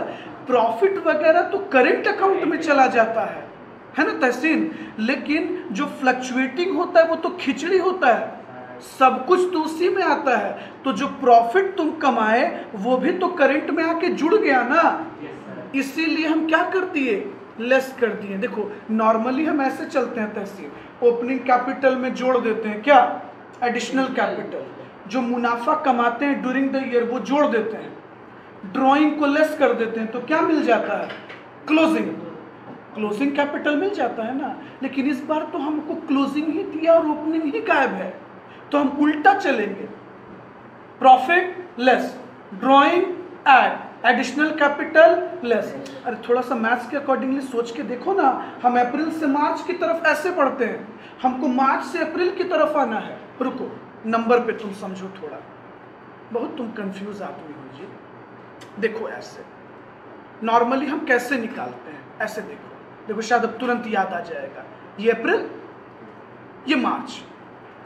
प्रॉफिट वगैरह तो करेंट अकाउंट में चला जाता है ना तहसीन। लेकिन जो फ्लक्चुएटिंग होता है वो तो खिचड़ी होता है, सब कुछ तो उसी में आता है। तो जो प्रॉफिट तुम कमाए वो भी तो करेंट में आके जुड़ गया ना, इसीलिए हम क्या कर दिए, लेस कर दिए। देखो नॉर्मली हम ऐसे चलते हैं तहसीन, ओपनिंग कैपिटल में जोड़ देते हैं क्या, एडिशनल कैपिटल। जो मुनाफा कमाते हैं ड्यूरिंग द ईयर वो जोड़ देते हैं, ड्राइंग को लेस कर देते हैं, तो क्या मिल जाता है, क्लोजिंग कैपिटल मिल जाता है ना। लेकिन इस बार तो हमको क्लोजिंग ही दिया और ओपनिंग ही गायब है, तो हम उल्टा चलेंगे, profit less, drawing add, additional capital less. अरे थोड़ा सा मैथ्स के अकॉर्डिंगली सोच के देखो ना, हम अप्रैल से मार्च की तरफ ऐसे बढ़ते हैं, हमको मार्च से अप्रैल की तरफ आना है। रुको, नंबर पे तुम समझो थोड़ा, बहुत तुम कंफ्यूज आदमी हो जी। देखो ऐसे नॉर्मली हम कैसे निकालते हैं, ऐसे देखो शायद अब तुरंत याद आ जाएगा, ये अप्रैल ये मार्च,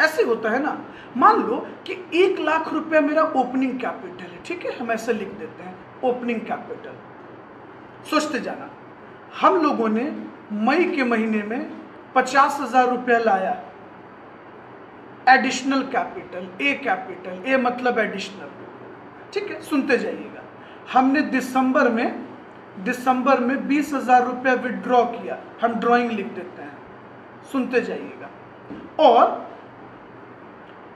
ऐसे होता है ना। मान लो कि 1 लाख रुपया मेरा ओपनिंग कैपिटल है, ठीक है, हम ऐसे लिख देते हैं ओपनिंग कैपिटल। सोचते जाना, हम लोगों ने मई के महीने में 50,000 रुपया लाया, एडिशनल कैपिटल, ए मतलब एडिशनल, ठीक है, सुनते जाइएगा। हमने दिसंबर में 20,000 रुपया विड्रॉ किया, हम ड्राइंग लिख देते हैं, सुनते जाइएगा। और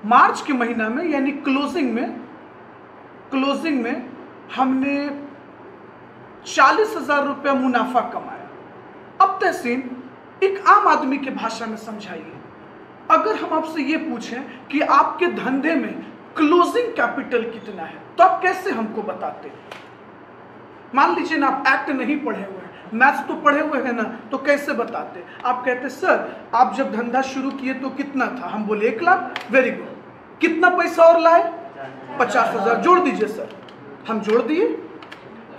मार्च के महीना में यानी क्लोजिंग में हमने 40,000 रुपया मुनाफा कमाया। अब तहसीन एक आम आदमी के भाषा में समझाइए, अगर हम आपसे ये पूछें कि आपके धंधे में क्लोजिंग कैपिटल कितना है तो आप कैसे हमको बताते? मान लीजिए ना आप एक्ट नहीं पढ़े हुए हैं, मैथ्स तो पढ़े हुए हैं ना, तो कैसे बताते? आप कहते सर आप जब धंधा शुरू किए तो कितना था, हम बोले 1 लाख, वेरी गुड, कितना पैसा और लाए, 50,000, जोड़ दीजिए सर, हम जोड़ दिए।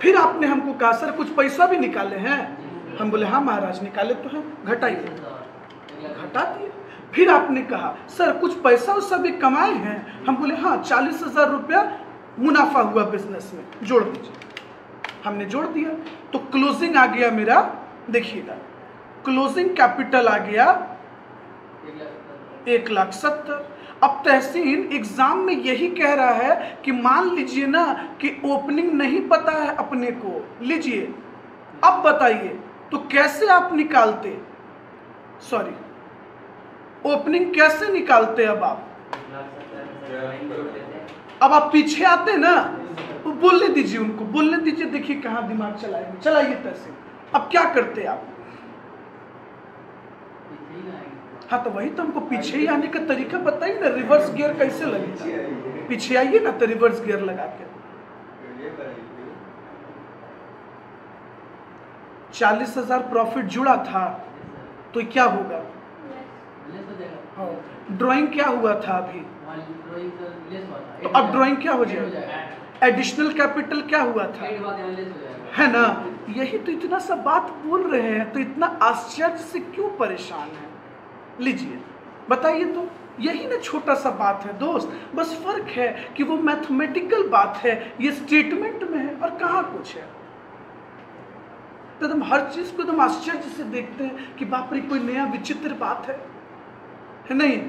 फिर आपने हमको कहा सर कुछ पैसा भी निकाले हैं, हम बोले हाँ महाराज निकाले तो हैं, घटाइए, घटा दिए। फिर आपने कहा सर कुछ पैसा उसा भी कमाए हैं, हम बोले हाँ 40,000 रुपया मुनाफा हुआ बिजनेस में, जोड़ दीजिए, हमने जोड़ दिया। तो क्लोजिंग आ गया मेरा, देखिएगा क्लोजिंग कैपिटल आ गया 1,70,000। अब तहसीन एग्जाम में यही कह रहा है कि मान लीजिए ना कि ओपनिंग नहीं पता है अपने को, लीजिए अब बताइए तो कैसे आप निकालते, ओपनिंग कैसे निकालते? अब आप पीछे आते ना, तो बोलने दीजिए उनको, बोलने दीजिए, देखिए कहाँ दिमाग चलाइए तहसीन। अब क्या करते आप? हाँ तो वही तो हमको पीछे ही आने का तरीका बताइए ना, रिवर्स गियर कैसे लगेगा, पीछे आइए ना तो रिवर्स गियर लगा के। 40,000 प्रॉफिट जुड़ा था तो क्या होगा, ड्राइंग क्या हुआ था अभी, तो अब ड्राइंग क्या हो जाएगा, एडिशनल कैपिटल क्या हुआ था, है ना। यही तो इतना सा बात बोल रहे हैं, तो इतना आश्चर्य से क्यों परेशान है? लीजिए बताइए, तो यही ना छोटा सा बात है दोस्त, बस फर्क है कि वो मैथमेटिकल बात है, ये स्टेटमेंट में है और कहाँ कुछ है। तो हम हर चीज को एकदम आश्चर्य से देखते हैं कि बाप रे कोई नया विचित्र बात है नहीं।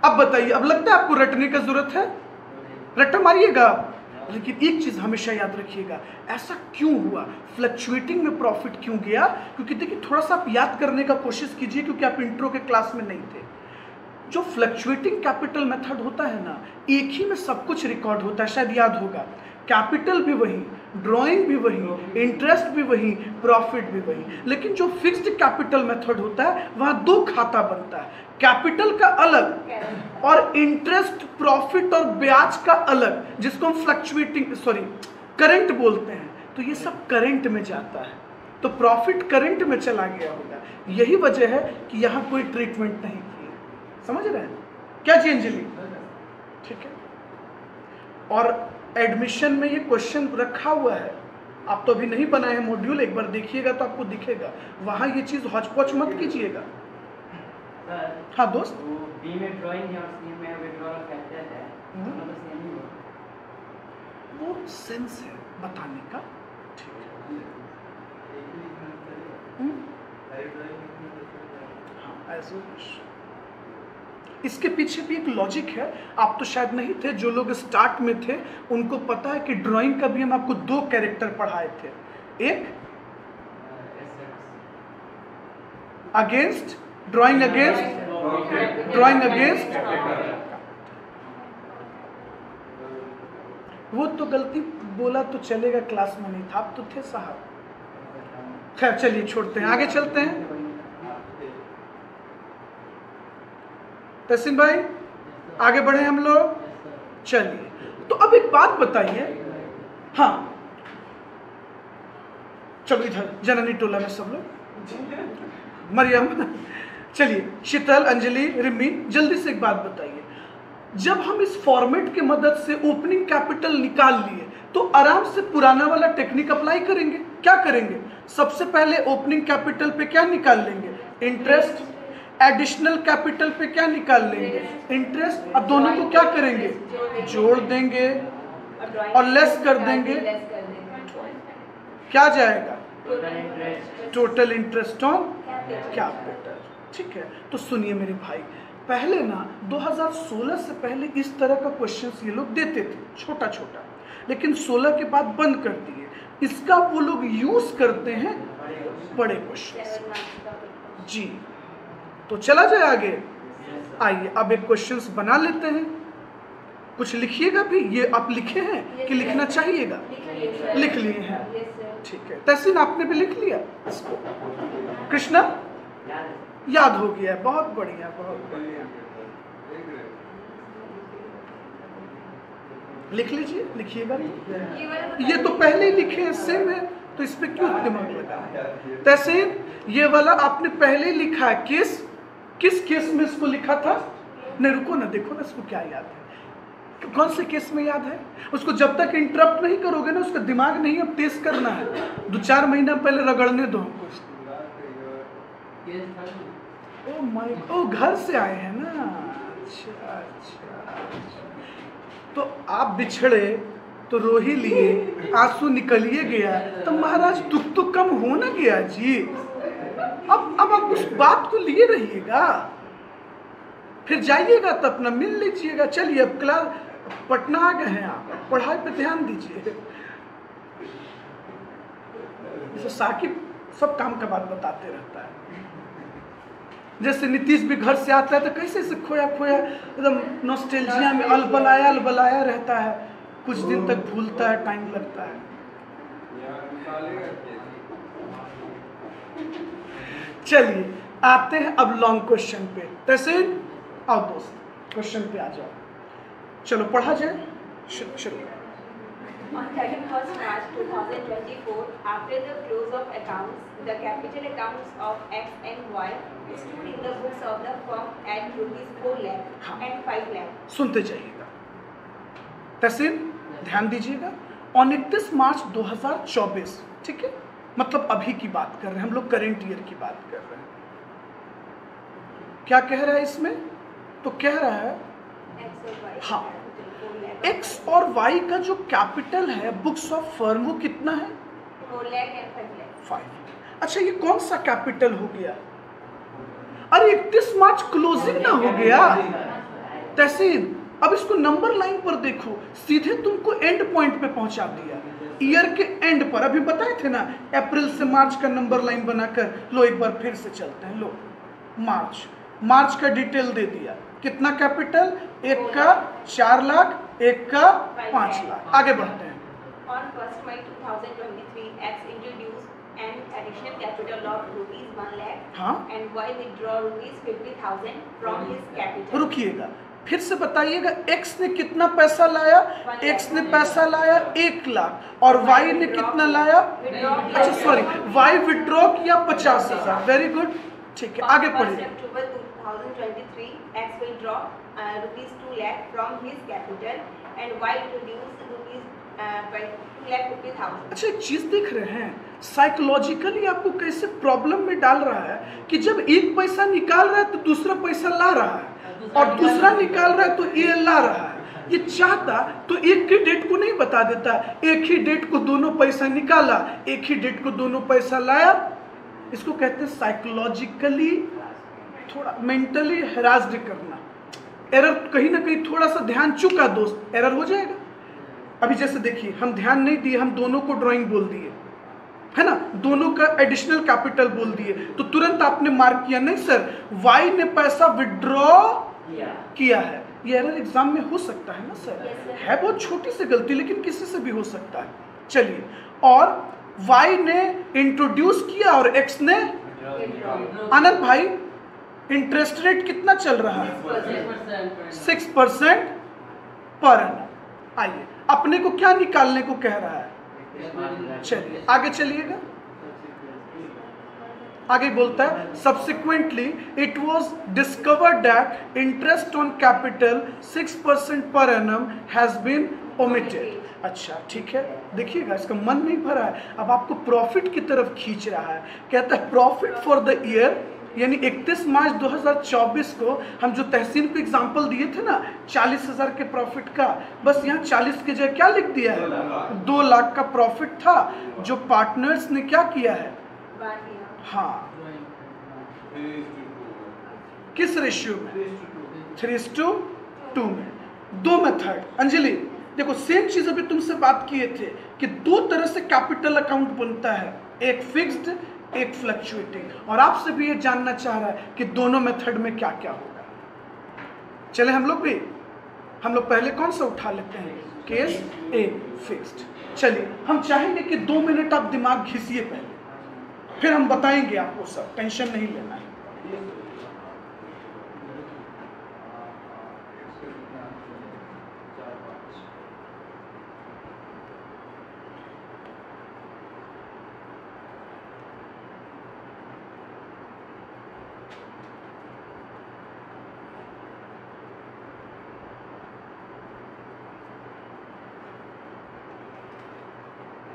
अब बताइए, अब लगता है आपको रटने का जरूरत है, रट्टा मारिएगा। लेकिन एक चीज हमेशा याद रखिएगा, ऐसा क्यों हुआ, फ्लक्चुएटिंग में प्रॉफिट क्यों गया? क्योंकि देखिए थोड़ा सा आप याद करने का कोशिश कीजिए, क्योंकि आप इंट्रो के क्लास में नहीं थे। जो फ्लक्चुएटिंग कैपिटल मेथड होता है ना, एक ही में सब कुछ रिकॉर्ड होता है, शायद याद होगा, कैपिटल भी वही, ड्राइंग भी वही, इंटरेस्ट भी वही, प्रॉफिट भी वही। लेकिन जो फिक्स्ड कैपिटल मेथड होता है वहां दो खाता बनता है, कैपिटल का अलग और इंटरेस्ट, प्रॉफिट और ब्याज का अलग, जिसको हम करंट बोलते हैं। तो ये सब करंट में जाता है, तो प्रॉफिट करंट में चला गया होगा। यही वजह है कि यहाँ कोई ट्रीटमेंट नहीं की। समझ रहे हैं क्या जी अंजलि? ठीक है। और एडमिशन में ये क्वेश्चन रखा हुआ है, आप तो अभी नहीं बनाए हैं मॉड्यूल, एक बार देखिएगा तो आपको दिखेगा, वहां ये चीज हौच-पौच मत कीजिएगा। हाँ दोस्त, बी में ड्राइंग और सी में विड्रॉल कैपिटल है, दोनों तो सेम ही है। वो सेंस है बताने का। ठीक है। हाँ, ऐसे इसके पीछे भी एक लॉजिक है, आप तो शायद नहीं थे, जो लोग स्टार्ट में थे उनको पता है कि ड्राइंग का भी हम आपको दो कैरेक्टर पढ़ाए थे, एक अगेंस्ट, ड्राइंग अगेंस्ट। वो तो गलती बोला तो चलेगा, क्लास में नहीं था, आप तो थे साहब। खैर चलिए छोड़ते हैं, आगे चलते हैं। तहसीन भाई आगे बढ़े हम लोग। चलिए, तो अब एक बात बताइए। हाँ चलो इधर जननी टोला में सब लोग, मरियम, चलिए शीतल, अंजलि, रिमी, जल्दी से एक बात बताइए। जब हम इस फॉर्मेट के मदद से ओपनिंग कैपिटल निकाल लिए तो आराम से पुराना वाला टेक्निक अप्लाई करेंगे। क्या करेंगे? सबसे पहले ओपनिंग कैपिटल पे क्या निकाल लेंगे? इंटरेस्ट। एडिशनल कैपिटल पे क्या निकाल लेंगे? इंटरेस्ट। अब दोनों को क्या करेंगे? जोड़ देंगे और लेस कर देंगे। क्या जाएगा? Total interest on capital. ठीक है, तो सुनिए मेरे भाई, पहले ना 2016 से पहले इस तरह का क्वेश्चंस ये लोग देते थे, छोटा छोटा, लेकिन 16 के बाद बंद कर दिए। इसका वो लोग यूज करते हैं बड़े क्वेश्चंस। जी, तो चला जाए आगे। आइए अब एक क्वेश्चंस बना लेते हैं, कुछ लिखिएगा भी। ये आप लिखे हैं कि लिखना चाहिएगा? लिख लिए हैं, ठीक है। तहसीन आपने भी लिख लिया इसको? कृष्णा याद हो गया, बहुत बढ़िया, बहुत बढ़िया। लिख लीजिए, लिखिएगा। ये तो पहले ही लिखे हैं, सेम है, तो इस पे क्यों दिमाग लगा? तहसीन ये वाला आपने पहले ही लिखा है, किस केस में इसको लिखा था? नहीं रुको ना, देखो ना इसको क्या याद है, कौन से केस में याद है उसको। जब तक इंटरप्ट नहीं करोगे ना, उसका दिमाग नहीं अब तेज करना है, 2-4 महीना पहले रगड़ने दो हमको। ओ माय, ओ घर से आए हैं ना? अच्छा। तो आप बिछड़े तो रो ही लिए, आंसू निकलिए गया, तो महाराज दुख तो कम हो ना गया जी। अब आप उस बात को लिए रहिएगा, फिर जाइएगा तो अपना मिल लीजिएगा। चलिए अब क्लास पटना आ गए हैं, आप पढ़ाई पे ध्यान दीजिए। जैसे साकिब सब काम का बात बताते रहता है, जैसे नीतीश भी घर से आता है तो कैसे से खोया खोया एकदम नॉस्टैल्जिया में अलबलाया रहता है, कुछ दिन तक भूलता है, टाइम लगता है। चलिए आते हैं अब लॉन्ग क्वेश्चन पे। तहसीन आओ दोस्त, क्वेश्चन पे आ जाओ, चलो पढ़ा जाए, शुरू। On 31st March 2024, after the close of accounts, the capital accounts of X and Y stood in the books of the firm at ₹4 lakh and 5 lakh. सुनते जाइएगा। तहसीन ध्यान दीजिएगा। On 31 मार्च 2024, ठीक है, मतलब अभी की बात कर रहे हैं हम लोग, करेंट ईयर की बात कर रहे हैं। क्या कह रहा है इसमें? तो कह रहा है हाँ, X और Y का जो कैपिटल है बुक्स ऑफ फर्म वो कितना है? 4 lakh and 5 lakh. 5। अच्छा ये कौन सा कैपिटल हो गया? अरे 31 मार्च क्लोजिंग ना हो गया तहसीन। अब इसको नंबर लाइन पर देखो, सीधे तुमको एंड पॉइंट पे पहुंचा दिया, ईयर के एंड पर। अभी बताए थे ना, अप्रैल से मार्च का नंबर लाइन बनाकर। लो एक बार फिर से चलते हैं। लो मार्च का डिटेल दे दिया, कितना कैपिटल? एक का 4 लाख, एक का 5 लाख। आगे बढ़ते हैं। On 1st May 2023, X introduced an additional capital of rupees 1 lakh हाँ and Y withdraw rupees 50,000 from his capital. रुकिएगा, फिर से बताइएगा, एक्स ने कितना पैसा लाया? एक्स ने पैसा लाया 1 लाख और वाई ने कितना लाया? अच्छा सॉरी, वाई विड्रॉ किया 50,000। वेरी गुड, ठीक है, आगे On 1st पढ़िए। October 2023, X will draw rupees 2 lakh from his capital and Y introduced rupees 2 lakh 50,000. अच्छा एक चीज देख रहे हैं, साइकोलॉजिकली आपको कैसे प्रॉब्लम में डाल रहा है कि जब एक पैसा निकाल रहा है तो दूसरा पैसा ला रहा है और दूसरा निकाल रहा है तो ये ला रहा है। ये चाहता तो एक ही डेट को नहीं बता देता, एक ही डेट को दोनों पैसा निकाला, एक ही डेट को दोनों पैसा लाया। इसको कहते हैं साइकोलॉजिकली थोड़ा मेंटली हैरास्ड करना। एरर कहीं ना कहीं थोड़ा सा ध्यान चुका दोस्त, एरर हो जाएगा। अभी जैसे देखिए, हम ध्यान नहीं दिए, हम दोनों को ड्राइंग बोल दिए, है ना, दोनों का एडिशनल कैपिटल बोल दिए, तो तुरंत आपने मार्क किया नहीं सर, वाई ने पैसा विड्रॉ किया है। ये एरर एग्जाम में हो सकता है ना सर? Yes, sir. है बहुत छोटी सी गलती, लेकिन किसी से भी हो सकता है। चलिए, और वाई ने इंट्रोड्यूस किया और एक्स ने, आनंद भाई इंटरेस्ट रेट कितना चल रहा है? 6% पर एनम। आइए, अपने को क्या निकालने को कह रहा है? चलिए आगे चलिएगा, आगे बोलता है subsequently it was discovered that interest on capital 6% per annum has been omitted. अच्छा ठीक है, देखिएगा इसका मन नहीं भरा है, अब आपको प्रॉफिट की तरफ खींच रहा है। कहता है प्रॉफिट फॉर द ईयर, यानी 31 मार्च 2024 को हम जो तहसील को एग्जाम्पल दिए थे ना 40,000 के प्रॉफिट का, बस यहाँ 40 की जगह क्या लिख दिया है? 2 लाख का प्रॉफिट था जो पार्टनर्स ने क्या किया है? बांट दिया। हाँ, किस रेशियो में? 3:2 में। दो मेथड, अंजलि देखो सेम चीज अभी तुमसे बात किए थे कि 2 तरह से कैपिटल अकाउंट बनता है, एक फिक्स्ड एक फ्लक्चुएटिंग, और आपसे भी ये जानना चाह रहा है कि दोनों मेथड में क्या क्या होगा। चले हम लोग पहले कौन सा उठा लेते हैं? Case a fixed. चलिए हम चाहेंगे कि 2 मिनट आप दिमाग घिसिए पहले, फिर हम बताएंगे आपको सब, टेंशन नहीं लेना है।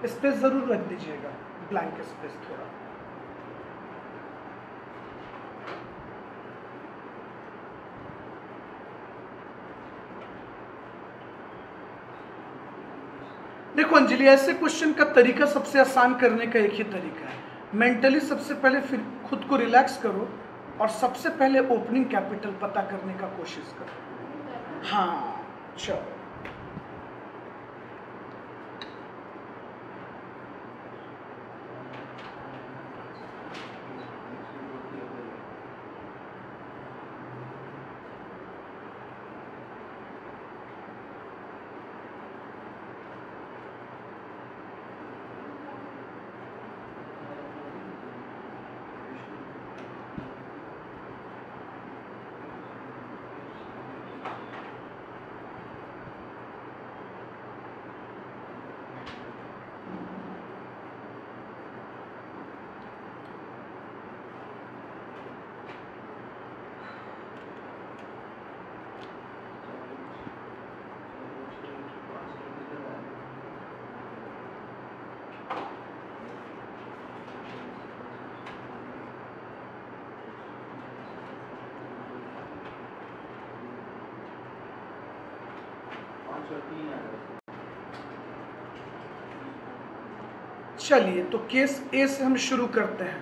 स्पेस जरूर रख दीजिएगा, ब्लैंक स्पेस थोड़ा। देखो अंजलि, ऐसे क्वेश्चन का तरीका सबसे आसान करने का एक ही तरीका है, मेंटली सबसे पहले फिर खुद को रिलैक्स करो और सबसे पहले ओपनिंग कैपिटल पता करने का कोशिश करो। हाँ चलो, चलिए तो केस ए से हम शुरू करते हैं।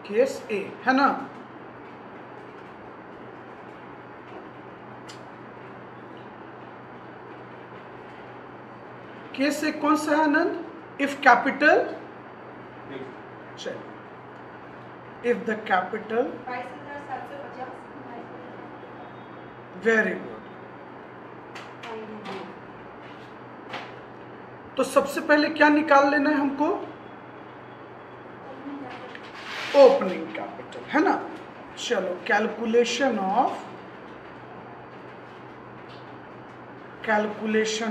केस ए है ना, केस ए कौन सा है आनंद? इफ कैपिटल, चलिए if the capital, 22,750. Very good. तो सबसे पहले क्या निकाल लेना है हमको? ओपनिंग कैपिटल, है ना। चलो, कैलकुलेशन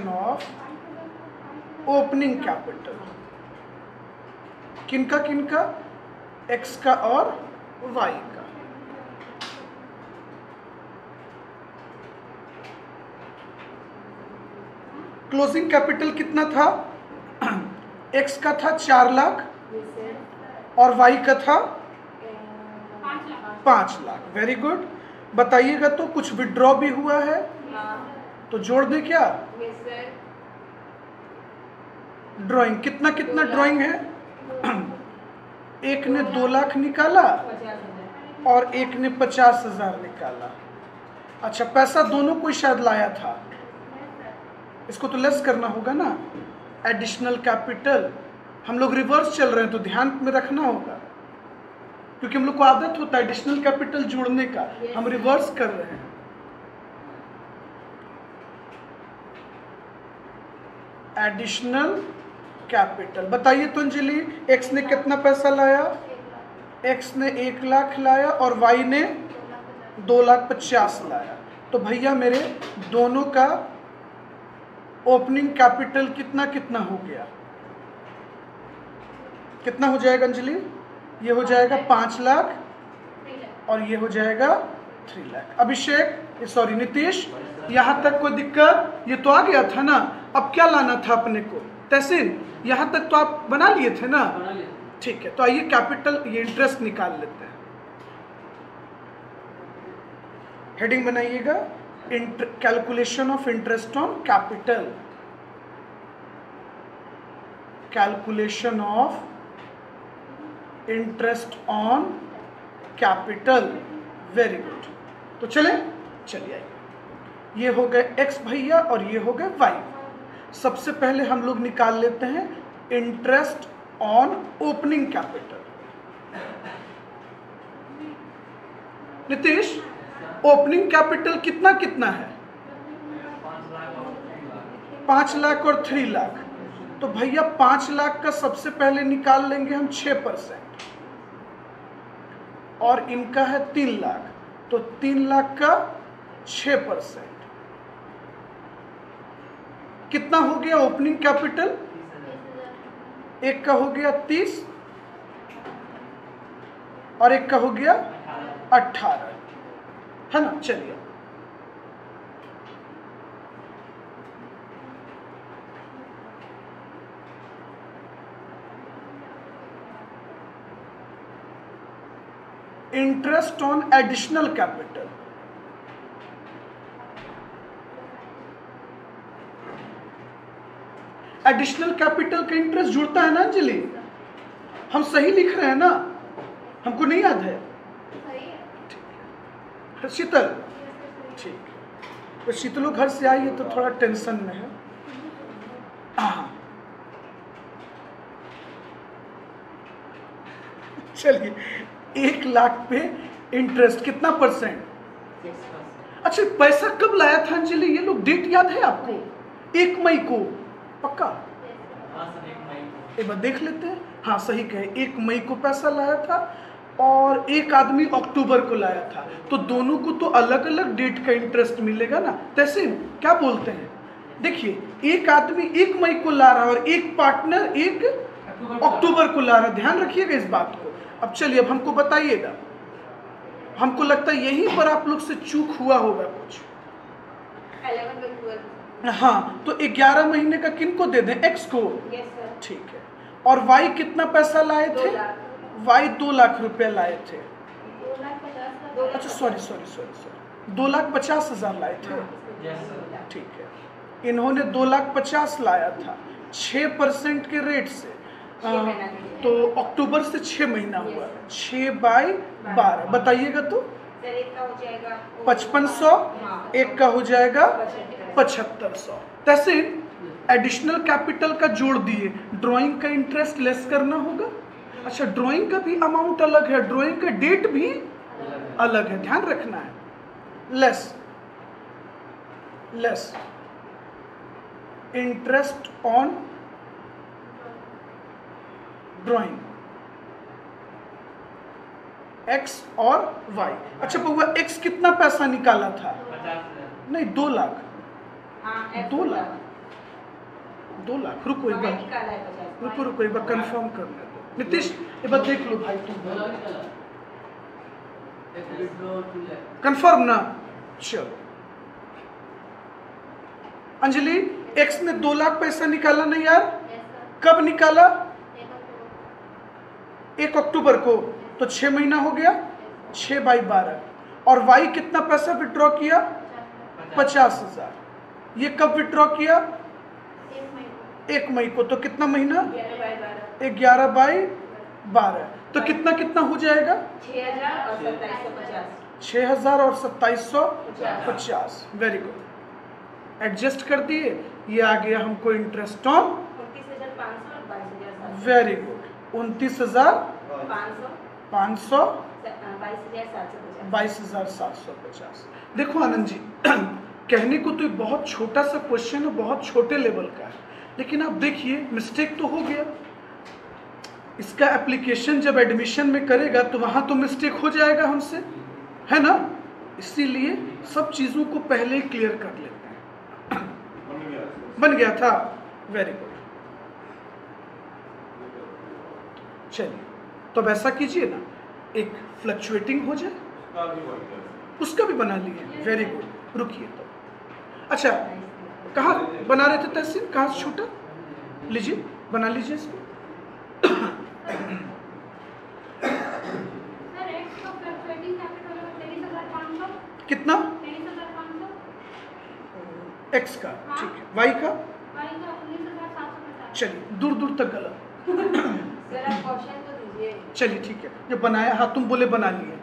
ऑफ ओपनिंग कैपिटल, किनका किनका? एक्स का और वाई का। क्लोजिंग कैपिटल कितना था? एक्स का था 4 लाख और वाई का था 5 लाख। Very good. बताइएगा तो कुछ विड्रॉ भी हुआ है तो जोड़ दे क्या? ड्राइंग कितना कितना ड्राइंग है? एक ने 2 लाख निकाला और एक ने 50,000 निकाला। अच्छा, पैसा दोनों को शायद लाया था, इसको तो लेस करना होगा ना। एडिशनल कैपिटल, हम लोग रिवर्स चल रहे हैं तो ध्यान में रखना होगा, क्योंकि हम लोग को आदत होता है एडिशनल कैपिटल जोड़ने का। हम रिवर्स कर रहे हैं। एडिशनल कैपिटल, बताइए तो अंजलि, एक्स ने कितना पैसा लाया? एक्स ने 1 लाख लाया और वाई ने 2,50,000 लाया। तो भैया मेरे दोनों का ओपनिंग कैपिटल कितना कितना हो गया? कितना हो जाएगा अंजलि? ये हो जाएगा 5 लाख और ये हो जाएगा 3 लाख। अभिषेक, सॉरी नीतीश, यहाँ तक कोई दिक्कत? ये तो आ गया था ना। अब क्या लाना था अपने को? तहसीन, यहाँ तक तो आप बना लिए थे ना? ठीक है, तो आइए कैपिटल, ये इंटरेस्ट निकाल लेते हैं। हेडिंग बनाइएगा, calculation of interest on capital. Calculation of interest on capital. Very good. तो चलिए आइए, ये हो गए एक्स भैया और ये हो गए वाई। सबसे पहले हम लोग निकाल लेते हैं interest on opening capital. Nitish, opening capital कितना कितना है? 5 लाख और 3 लाख। तो भैया 5 लाख का सबसे पहले निकाल लेंगे हम 6% और इनका है 3 लाख, तो 3 लाख का 6%। कितना हो गया ओपनिंग कैपिटल? एक का हो गया 30 और एक का हो गया 18, है ना। चलिए, interest on additional capital. Additional capital का इंटरेस्ट जुड़ता है ना अंजलि? हम सही लिख रहे हैं ना? हमको नहीं याद है? ठीक है शीतल, ठीक। तो शीतलो घर से आई है तो थोड़ा टेंशन में है। चलिए, 1 लाख पे इंटरेस्ट कितना परसेंट? 6%। अच्छा, पैसा कब लाया था अंजलि? ये लोग डेट याद है आपको? 1 मई को पक्का? एक बार देख लेते हैं। हाँ सही कहे, 1 मई को पैसा लाया था और एक आदमी अक्टूबर को लाया था, तो दोनों को तो अलग अलग डेट का इंटरेस्ट मिलेगा ना। तहसीन क्या बोलते हैं? देखिए, एक आदमी 1 मई को ला रहा है और एक पार्टनर 1 अक्टूबर को ला रहा है। ध्यान रखिएगा इस बात को। अब चलिए, अब हमको बताइएगा। हमको लगता है यहीं पर आप लोग से चूक हुआ होगा कुछ। 11 to 12। हाँ, तो 11 महीने का किनको दे दें? एक्स को। Yes sir. ठीक है। और वाई कितना पैसा लाए 2 थे? लाख। वाई 2 लाख रुपए लाए थे। 2 लाख अच्छा सॉरी 2,50,000 लाए थे। ठीक है, इन्होंने 2,50,000 लाया था 6% के रेट से। तो अक्टूबर से 6 महीना हुआ, 6/12। बताइएगा तो सर, एक का हो जाएगा 5500, एक का हो जाएगा 7500। तहसीन, एडिशनल कैपिटल का जोड़ दिए, ड्राइंग का इंटरेस्ट लेस करना होगा। अच्छा, ड्राइंग का भी अमाउंट अलग है, ड्राइंग का डेट भी अलग है, ध्यान रखना है। Less interest on drawing x और वाई। अच्छा बउआ, एक्स कितना पैसा निकाला था? 50,000। नहीं, 2 लाख। हाँ, 2 लाख, 2 लाख। रुको एक बार, निकाला है 50। रुको एक बार कंफर्म कर ले दो। नीतीश एक बार देख लो भाई, तुम कंफर्म ना? चलो अंजलि, एक्स ने 2 लाख पैसा निकाला नहीं यार? कब निकाला? 1 अक्टूबर को, तो 6 महीना हो गया, 6 बाई 12। और वाई कितना पैसा विड्रॉ किया? 50,000। ये कब विड्रॉ किया? 1 मई को, तो कितना महीना? 11 बाई 12। तो कितना कितना हो जाएगा? 6,000 और 2750। वेरी गुड, एडजस्ट कर दिए। ये आ गया हमको इंटरेस्ट ऑन। 29,500 और 22,700। Very good, 29,500, 22,750। 22,750। देखो आनंद जी, कहने को तो ये बहुत छोटा सा क्वेश्चन है, बहुत छोटे लेवल का है, लेकिन आप देखिए मिस्टेक तो हो गया। इसका एप्लीकेशन जब एडमिशन में करेगा तो वहां तो मिस्टेक हो जाएगा हमसे, है ना? इसीलिए सब चीजों को पहले ही क्लियर कर लेते हैं। बन गया था, वेरी गुड। चलिए, तो अब ऐसा कीजिए ना, एक फ्लक्चुएटिंग हो जाए, उसका भी बना लिए। वेरी गुड, रुकिए तो। अच्छा, कहाँ बना रहे थे तहसील, कहाँ से छूटा? लीजिए, बना लीजिए इसको। कितना? एक्स का, ठीक है। वाई का? चलिए, दूर दूर तक गलत। चलिए ठीक है, जो बनाया, हाँ तुम बोले बना लिए,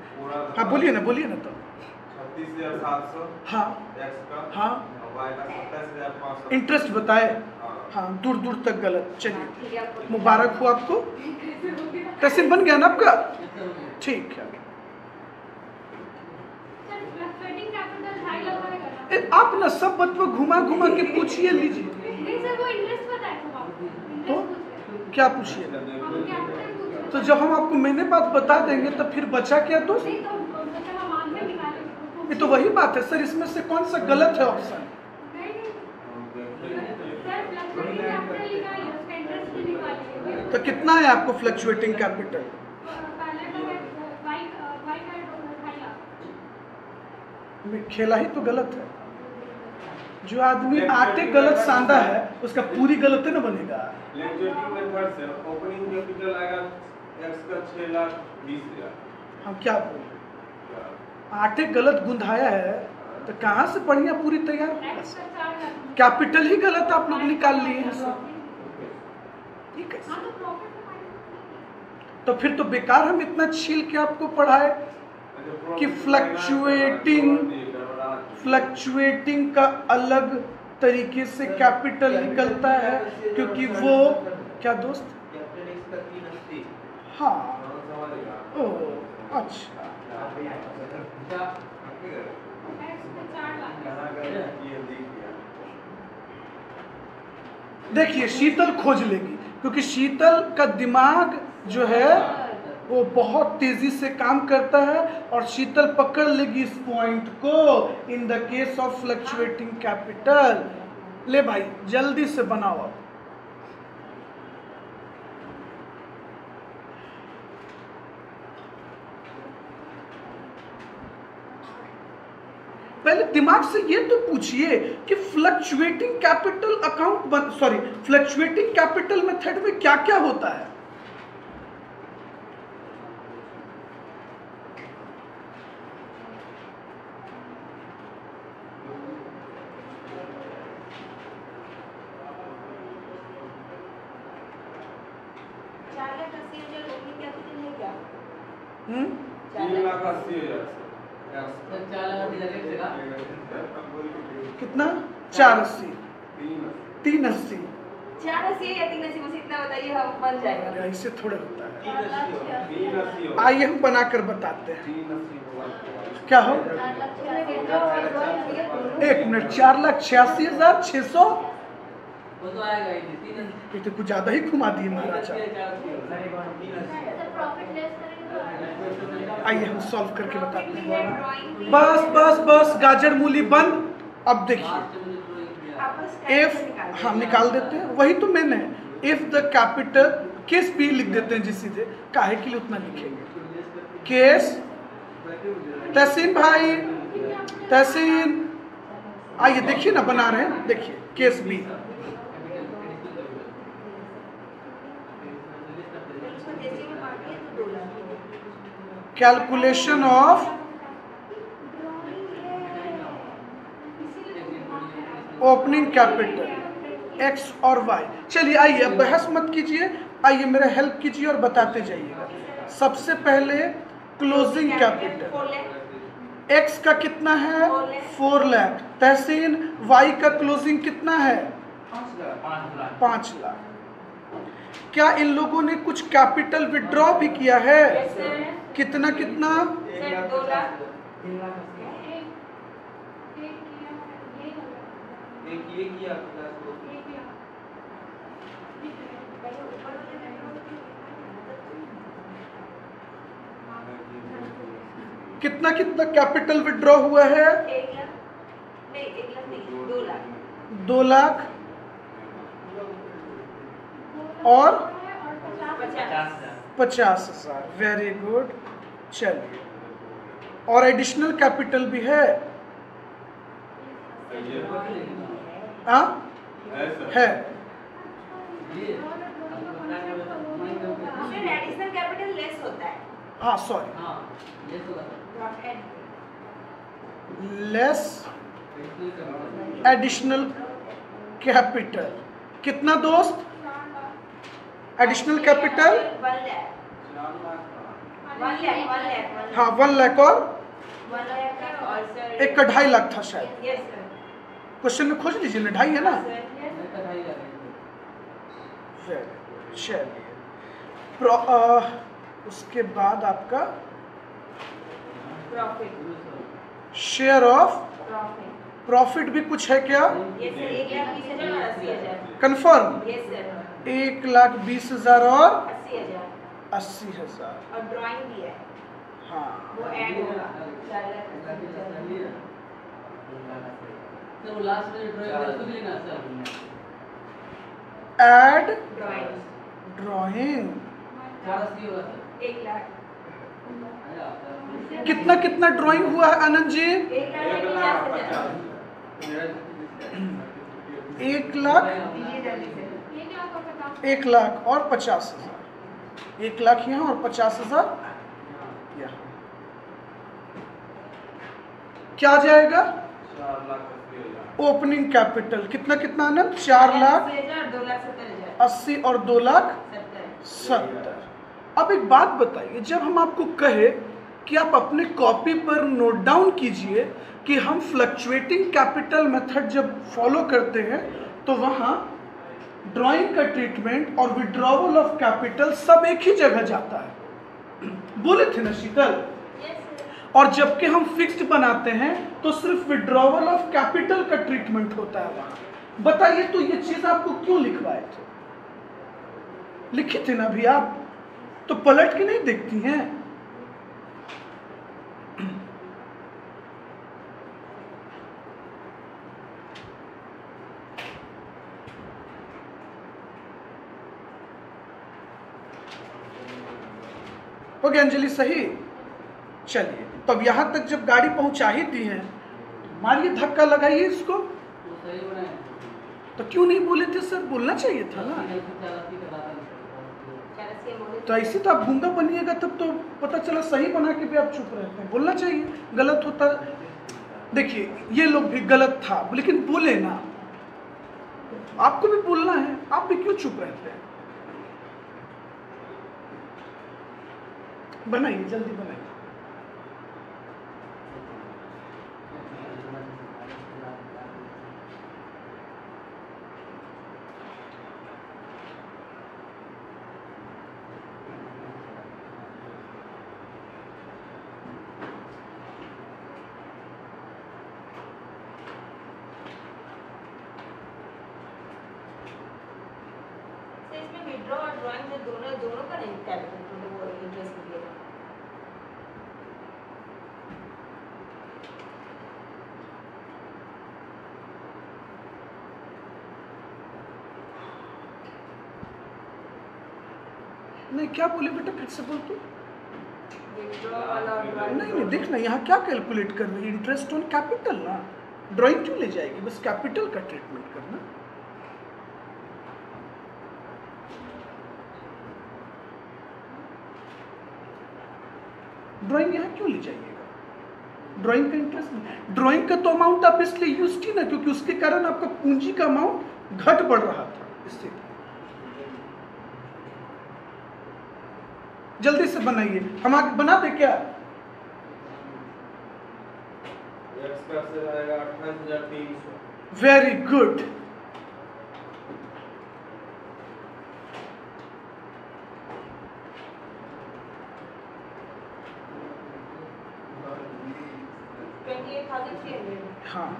हाँ बोलिए ना, बोलिए ना। तो 36,700। हाँ, एक्स का, हाँ, वाई का 27,500। इंटरेस्ट बताए, हाँ दूर दूर तक गलत। चलिए, मुबारक हो आपको, तहसील बन गया ना आपका? ठीक है। आप ना सब बतवा घुमा घुमा के पूछिए, लीजिए। तो क्या पूछिए? तो जब हम आपको महीने बाद बता देंगे तो फिर बचा क्या दोस्त? ये तो वही बात है सर, इसमें से कौन सा गलत है ऑप्शन? तो कितना है आपको फ्लक्चुएटिंग कैपिटल? खेला ही तो गलत है। जो आदमी आटे गलत सांदा है उसका पूरी गलत ना बनेगा। फ्लक्चुएटिंग मेथड से ओपनिंग कैपिटल आएगा एक्स का 6,20,000। हम क्या बोले, आटे गलत गुंधाया है तो कहाँ से बढ़िया पूरी तैयार होगा? कैपिटल ही गलत आप लोग निकाल लिए हैं सब, ठीक है। तो फिर तो बेकार हम इतना छील के आपको पढ़ाए कि फ्लक्चुएटिंग का अलग तरीके से कैपिटल निकलता है, क्योंकि वो क्या दोस्त? हाँ, ओ अच्छा, देखिए शीतल खोज लेगी, क्योंकि शीतल का दिमाग जो है वो बहुत तेजी से काम करता है, और शीतल पकड़ लेगी इस पॉइंट को इन the case of fluctuating capital. ले भाई जल्दी से बनाओ अब। पहले दिमाग से ये तो पूछिए कि fluctuating capital account, sorry fluctuating capital method में क्या क्या होता है? कितना? 480, 380, 480 या 380 मुझे इतना बताइए, हम बन जाएगा। अरे ऐसे थोड़े होता है। 380 हो। आइए हम बनाकर बताते हैं 380 होगा। क्या हो। 1 मिनट, 4,86,600। वो तो आएगा ही नहीं, 380। ये तो कुछ ज्यादा ही घुमा दिए महाराज। आइए हम सॉल्व करके बताते हैं। बस बस बस, गाजर मूली बंद। अब देखिए, इफ हम निकाल देते हैं, वही तो मैंने, if the capital case B लिख देते हैं जी सीधे, काहे के लिए उतना लिखेंगे। केस तहसीन भाई, तहसीन आइए देखिए ना, बना रहे हैं, देखिए case B. Calculation of opening capital X और वाई। चलिए आइए, अब बहस मत कीजिए, आइए मेरा हेल्प कीजिए और बताते जाइएगा। सबसे पहले क्लोजिंग कैपिटल एक्स का कितना है, 4 लाख। तहसीन वाई का क्लोजिंग कितना है, 5 लाख। क्या इन लोगों ने कुछ कैपिटल विड्रॉ भी किया है? कितना कितना? 2 लाख। एक ये किया कितना कितना कैपिटल विड्रॉ हुआ है? 1 लाख नहीं, 1 लाख नहीं, 2 लाख। 2 लाख और 50,000। Very good. चलिए, और एडिशनल कैपिटल भी है? हाँ है। एडिशनल कैपिटल लेस होता है। हाँ सॉरी, हाँ, ये तो लेस एडिशनल कैपिटल कितना दोस्त? Additional capital 1 lakh. 1 लाख। हाँ 1 लाख और 1 लाख का, और सर एक का 2.5 लाख था शायद। Yes sir. क्वेश्चन में खोज लीजिए ना, 2.5 है ना। चलिए, उसके बाद आपका profit. Share of profit profit भी कुछ है क्या? Yes sir. 1,20,000 और 80,000। कंफर्म? Yes sir. 1,20,000 और 80,000 80,000। और ड्राइंग भी है, हाँ, वो ऐड होगा 4 लाख। तो वो लास्ट में ड्राइंग उसको भी लेना सर। एड ड्राइंग ड्राइंग 480 होगा सर। 1 लाख। कितना कितना ड्राइंग हुआ है आनंद जी? 1,50,000। 1 लाख, दीजिए जल्दी से। 1 लाख और 50,000। 1 लाख यहाँ और 50,000 यहाँ। क्या आ जाएगा? 4,80,000। ओपनिंग कैपिटल कितना कितना आनंद? 4 लाख 2,70,000। 80 और 2 लाख 70। अब एक बात बताइए, जब हम आपको कहे कि आप अपने कॉपी पर नोट डाउन कीजिए कि हम फ्लक्चुएटिंग कैपिटल मेथड जब फॉलो करते हैं तो वहाँ ड्राइंग का ट्रीटमेंट और विड्रॉवल ऑफ कैपिटल सब एक ही जगह जाता है, बोले थे ना शीतल। और जबकि हम फिक्स्ड बनाते हैं तो सिर्फ विड्रॉवल ऑफ कैपिटल का ट्रीटमेंट होता है वहाँ। बताइए तो ये चीज आपको क्यों लिखवाए थे? लिखी थी ना भी आप, तो पलट के नहीं देखती हैं। हो गया अंजलि सही? चलिए, तो अब यहां तक जब गाड़ी पहुंचा ही दी है, मारिए धक्का लगाइए इसको। वो सही बनाए तो क्यों नहीं बोले थे सर? बोलना चाहिए था ना। 480 का दादा। तो ऐसे तो आप गूंगा बनिएगा, तब तो पता चला सही बना के भी आप चुप रहते हैं। बोलना चाहिए, गलत होता। देखिए ये लोग भी गलत था, लेकिन बोले ना, आपको भी बोलना है, आप भी क्यों चुप रहते हैं? बनाइए, जल्दी बनाइए। ड्राइंग जो दोनों का नहीं कैपिटल तो वो इंटरेस्ट मिलेगा। नहीं, क्या बोले बेटा, फिर से बोल तू। विड्रॉल और ड्राइंग नहीं देखना यहाँ क्या कैलकुलेट कर रही है, इंटरेस्ट ऑन कैपिटल ना, ड्राइंग क्यों ले जाएगी, बस कैपिटल का ट्रीटमेंट करना। ड्राइंग यहाँ क्यों ले जाइएगा, ड्राइंग का इंटरेस्ट नहीं। ड्राइंग का तो अमाउंट आप इसलिए यूज की ना क्योंकि उसके कारण आपका पूंजी का अमाउंट घट बढ़ रहा था, इससे। जल्दी से बनाइए, हम आगे बना दे क्या। एक्स का से आएगा 28,300। Very good. हाँ,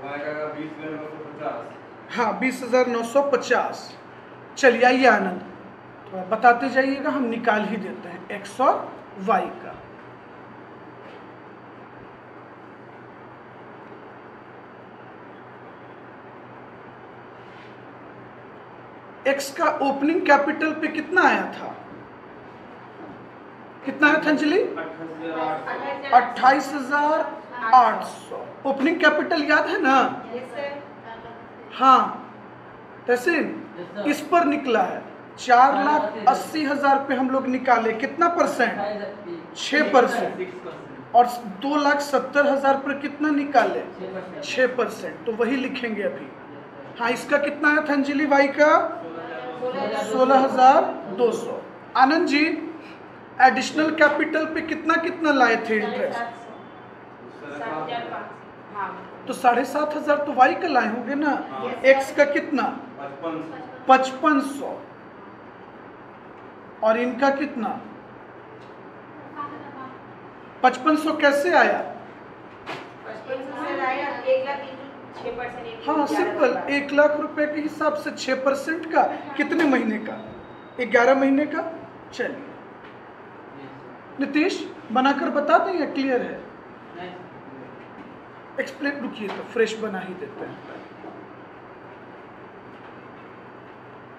आएगा 20,950। हाँ 20,950। चलिए आइए आनंद, थोड़ा बताते जाइएगा, हम निकाल ही देते हैं एक्स और वाई का। एक्स का ओपनिंग कैपिटल पे कितना आया था, कितना आया था अंजलि? 28,800। ओपनिंग कैपिटल याद है ना? हाँ तहसीन, इस पर निकला है 4,80,000 पे हम लोग निकाले, कितना परसेंट? 6%। और 2,70,000 पर कितना निकाले? 6%। तो वही लिखेंगे अभी। हाँ, इसका कितना आया था अंजलि वाई का? 16,200। आनंद जी, एडिशनल कैपिटल पे कितना कितना लाए थे इंटरेस्ट? तो 7,500 तो वाई का लाए होंगे ना। एक्स का कितना? 5500। और इनका कितना? 5500 कैसे आया? हाँ सिंपल, 1 लाख रुपए के हिसाब से 6% का, कितने महीने का? 11 महीने का। चलिए नीतीश बनाकर बता दें या क्लियर है? एक्सप्लेन, रुकिए तो फ्रेश बना ही देते हैं,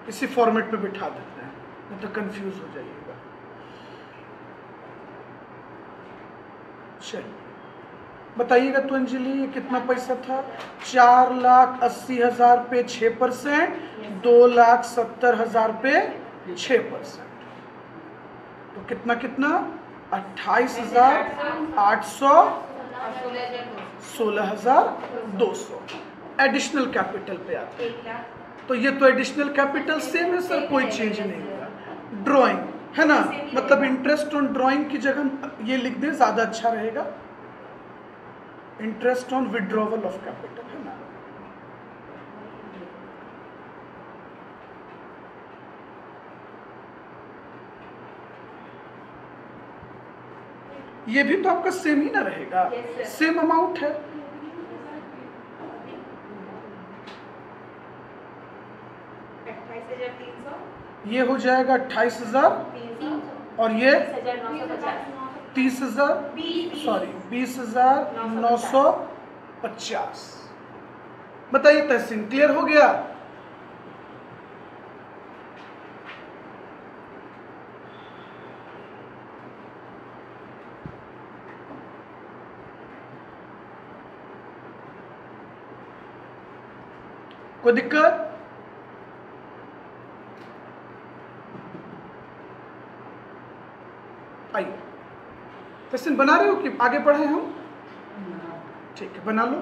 इसी फॉर्मेट पे बिठा देते हैं, नहीं तो कंफ्यूज हो जाइएगा। चलिए बताइएगा तो अंजलि, ये कितना पैसा था? 4,80,000 पे 6%, 2,70,000 पे 6%, तो कितना कितना? 28,800, 16,200 एडिशनल कैपिटल पे आते हैं। तो ये तो एडिशनल कैपिटल सेम है सर, कोई चेंज नहीं होगा। ड्राइंग है ना, मतलब इंटरेस्ट ऑन ड्राइंग की जगह ये लिख दें, ज्यादा अच्छा रहेगा। Interest on withdrawal of capital, है ना। ये भी तो आपका सेम ही ना रहेगा, सेम अमाउंट है। ये हो जाएगा 28,000 और ये 20,950। बताइए तहसीन, क्लियर हो गया? कोई दिक्कत? आइए क्वेश्चन बना रहे हो कि आगे बढ़े हम? ठीक है, बना लो।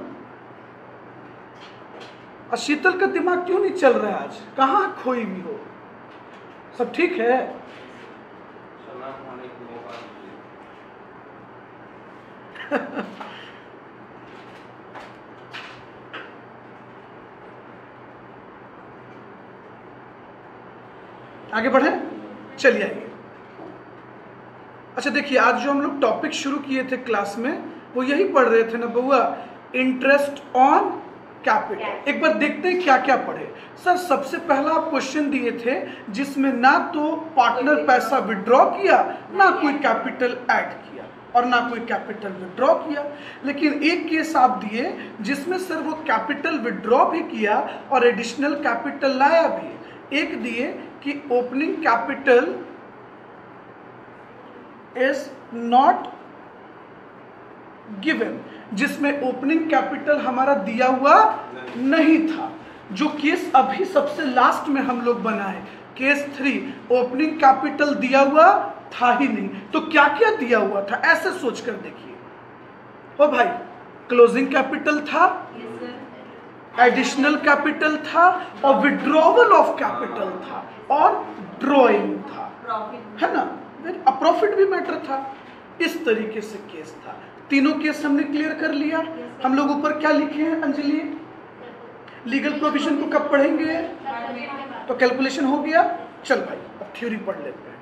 और शीतल का दिमाग क्यों नहीं चल रहा है आज, कहाँ खोई हुई हो? सब ठीक है? आगे बढ़े, चलिए आइए। अच्छा अच्छा देखिए, आज जो हम लोग टॉपिक शुरू किए थे क्लास में वो यही पढ़ रहे थे ना बउआ, इंटरेस्ट ऑन कैपिटल। एक बार देखते हैं क्या क्या पढ़े। सर सबसे पहला आप क्वेश्चन दिए थे जिसमें ना तो पार्टनर पैसा विड्रॉ किया, ना कोई कैपिटल ऐड किया और ना कोई कैपिटल विड्रॉ किया। लेकिन एक केस आप दिए जिसमें सर वो कैपिटल विड्रॉ भी किया और एडिशनल कैपिटल लाया भी। एक दिए कि opening capital is not given, जिसमें ओपनिंग कैपिटल हमारा दिया हुआ नहीं था। जो केस अभी सबसे लास्ट में हम लोग बनाए, केस 3, ओपनिंग कैपिटल दिया हुआ था ही नहीं, तो क्या क्या दिया हुआ था ऐसे सोच कर देखिए। ओ भाई, क्लोजिंग कैपिटल था, एडिशनल कैपिटल था और विड्रॉवल ऑफ कैपिटल था और ड्रॉइंग था, है ना। प्रॉफिट भी मैटर था। इस तरीके से केस था। तीनों केस हमने क्लियर कर लिया। हम लोग ऊपर क्या लिखे हैं अंजलि? लीगल प्रोविजन को कब पढ़ेंगे? तो कैलकुलेशन हो गया। चल भाई अब थ्योरी पढ़ लेते हैं।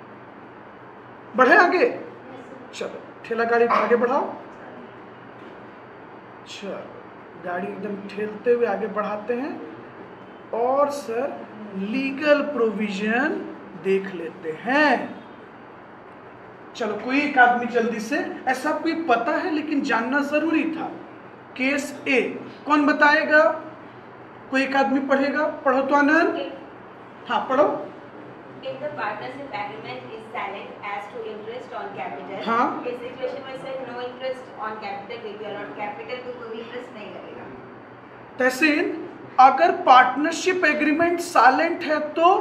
बढ़े आगे, चलो ठेला गाड़ी आगे बढ़ाओ। चलो गाड़ी एकदम ठेलते हुए आगे बढ़ाते हैं और सर लीगल प्रोविजन देख लेते हैं। चलो कोई एक आदमी जल्दी से, ऐसा कोई पता है लेकिन जानना जरूरी था। केस ए कौन बताएगा? कोई एक आदमी पढ़ेगा? पढ़ो तो आनंद। हाँ पढ़ो। If the partnership agreement is silent as to interest on capital, हाँ। इस situation में सिर्फ no interest on capital will be allowed, capital को कोई इंटरेस्ट नहीं लगेगा। तहसीन, अगर पार्टनरशिप एग्रीमेंट साइलेंट है तो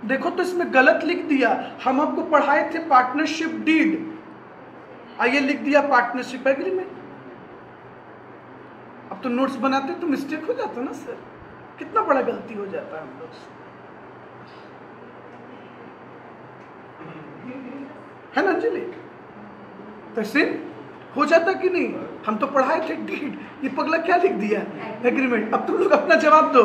देखो, तो इसमें गलत लिख दिया। हम आपको पढ़ाए थे पार्टनरशिप डीड, आइए लिख दिया पार्टनरशिप एग्रीमेंट। अब तो नोट्स बनाते तो मिस्टेक हो जाता ना सर, कितना बड़ा गलती हो जाता है हम लोग से, है ना अंजलि? तहसीन हो जाता कि नहीं? हम तो पढ़ाए थे डीड, ये पगला क्या लिख दिया? एग्रीमेंट। अब तुम लोग अपना जवाब दो।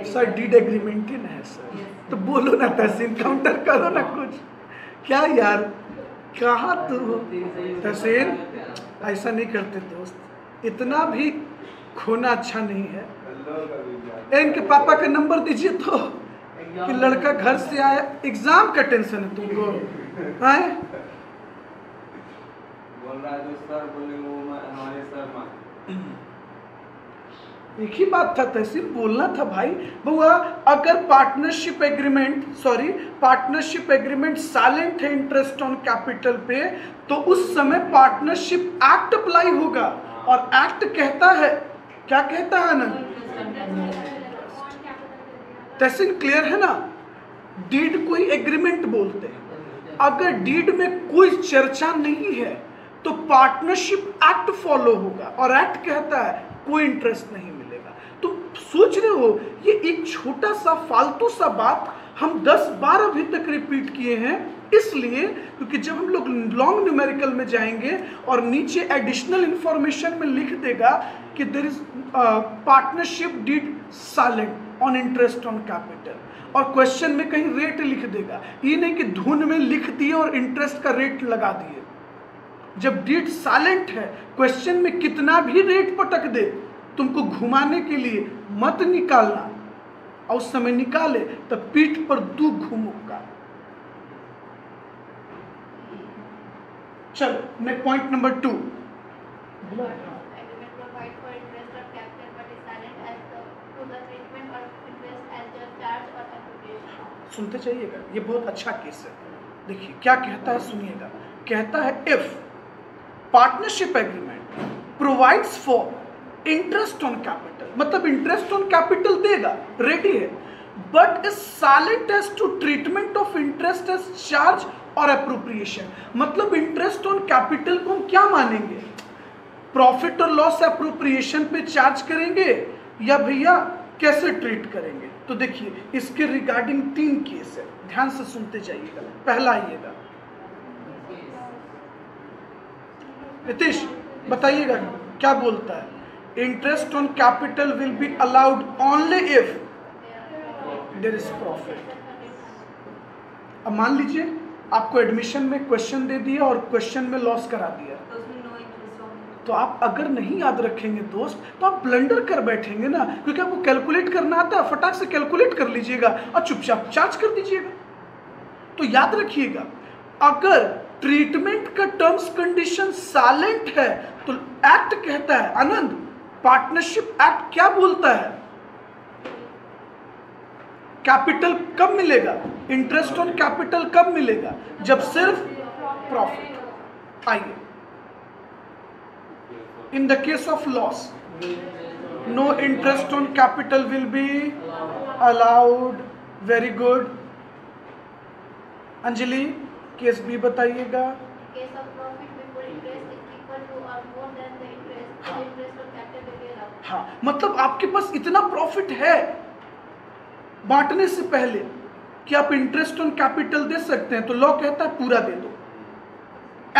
सर डीड एग्रीमेंट ही ना है सर, तो बोलो ना तहसीन, काउंटर करो ना कुछ। क्या यार, कहाँ तू हो तहसीन? ऐसा नहीं करते दोस्त, इतना भी खोना अच्छा नहीं है। इनके पापा का नंबर दीजिए तो, कि लड़का घर से आया, एग्जाम का टेंशन है तुमको, हैं? बोल रहा है जो सर बोले वो हमारे सर एक ही बात था तहसीन, बोलना था भाई। बुआ, अगर पार्टनरशिप एग्रीमेंट साइलेंट है इंटरेस्ट ऑन कैपिटल पे, तो उस समय पार्टनरशिप एक्ट अप्लाई होगा। और एक्ट कहता है, क्या कहता है ना? तहसीन क्लियर है ना? डीड को ही एग्रीमेंट बोलते हैं। अगर डीड में कोई चर्चा नहीं है तो पार्टनरशिप एक्ट फॉलो होगा, और एक्ट कहता है कोई इंटरेस्ट नहीं मिलेगा। तो सोच रहे हो, ये एक छोटा सा फालतू सा बात हम 10 बार अभी तक रिपीट किए हैं, इसलिए क्योंकि जब हम लोग लॉन्ग न्यूमेरिकल में जाएंगे और नीचे एडिशनल इंफॉर्मेशन में लिख देगा कि there is partnership deed silent on interest on capital, और क्वेश्चन में कहीं रेट लिख देगा। ये नहीं कि धुन में लिख दिए और इंटरेस्ट का रेट लगा दिए। जब डीड साइलेंट है, क्वेश्चन में कितना भी रेट पटक दे, तुमको घुमाने के लिए मत निकालना, और उस समय निकाले तब पीठ पर 2 घुमुक्का। चलो मैं पॉइंट नंबर 2। सुनते चाहिएगा, ये बहुत अच्छा केस है। देखिए क्या कहता है, सुनिएगा। कहता है if partnership agreement provides for interest on capital, मतलब इंटरेस्ट ऑन कैपिटल देगा, रेडी है, but is silent as to treatment of interest as charge और अप्रोप्रिएशन। मतलब इंटरेस्ट ऑन कैपिटल को हम क्या मानेंगे? प्रॉफिट और लॉस अप्रोप्रिएशन पे चार्ज करेंगे या भैया कैसे ट्रीट करेंगे? तो देखिए इसके रिगार्डिंग 3 केस है, ध्यान से सुनते जाइएगा। पहला आइएगा, नितीश बताइएगा क्या बोलता है? Interest on capital will be allowed only if there is profit. अब मान लीजिए आपको एडमिशन में क्वेश्चन दे दिया और क्वेश्चन में लॉस करा दिया, तो उसमें नो इंटरेस्ट होगा। तो आप अगर नहीं याद रखेंगे दोस्त तो आप ब्लंडर कर बैठेंगे ना, क्योंकि आपको कैलकुलेट करना आता है, फटाक से कैलकुलेट कर लीजिएगा और चुपचाप चार्ज कर दीजिएगा। तो याद रखिएगा, अगर ट्रीटमेंट का टर्म्स कंडीशन साइलेंट है तो एक्ट कहता है, आनंद पार्टनरशिप एक्ट क्या बोलता है? कैपिटल कब मिलेगा, इंटरेस्ट ऑन कैपिटल कब मिलेगा? जब सिर्फ प्रॉफिट। आइए, in the case of loss no interest on capital will be allowed. Very good. Anjali, case B बताइएगा। case of profit before interest is equal to or more than the interest, the interest on capital will be allowed. हाँ, मतलब आपके पास इतना प्रॉफिट है बांटने से पहले कि आप इंटरेस्ट ऑन कैपिटल दे सकते हैं, तो लॉ कहता है पूरा दे दो।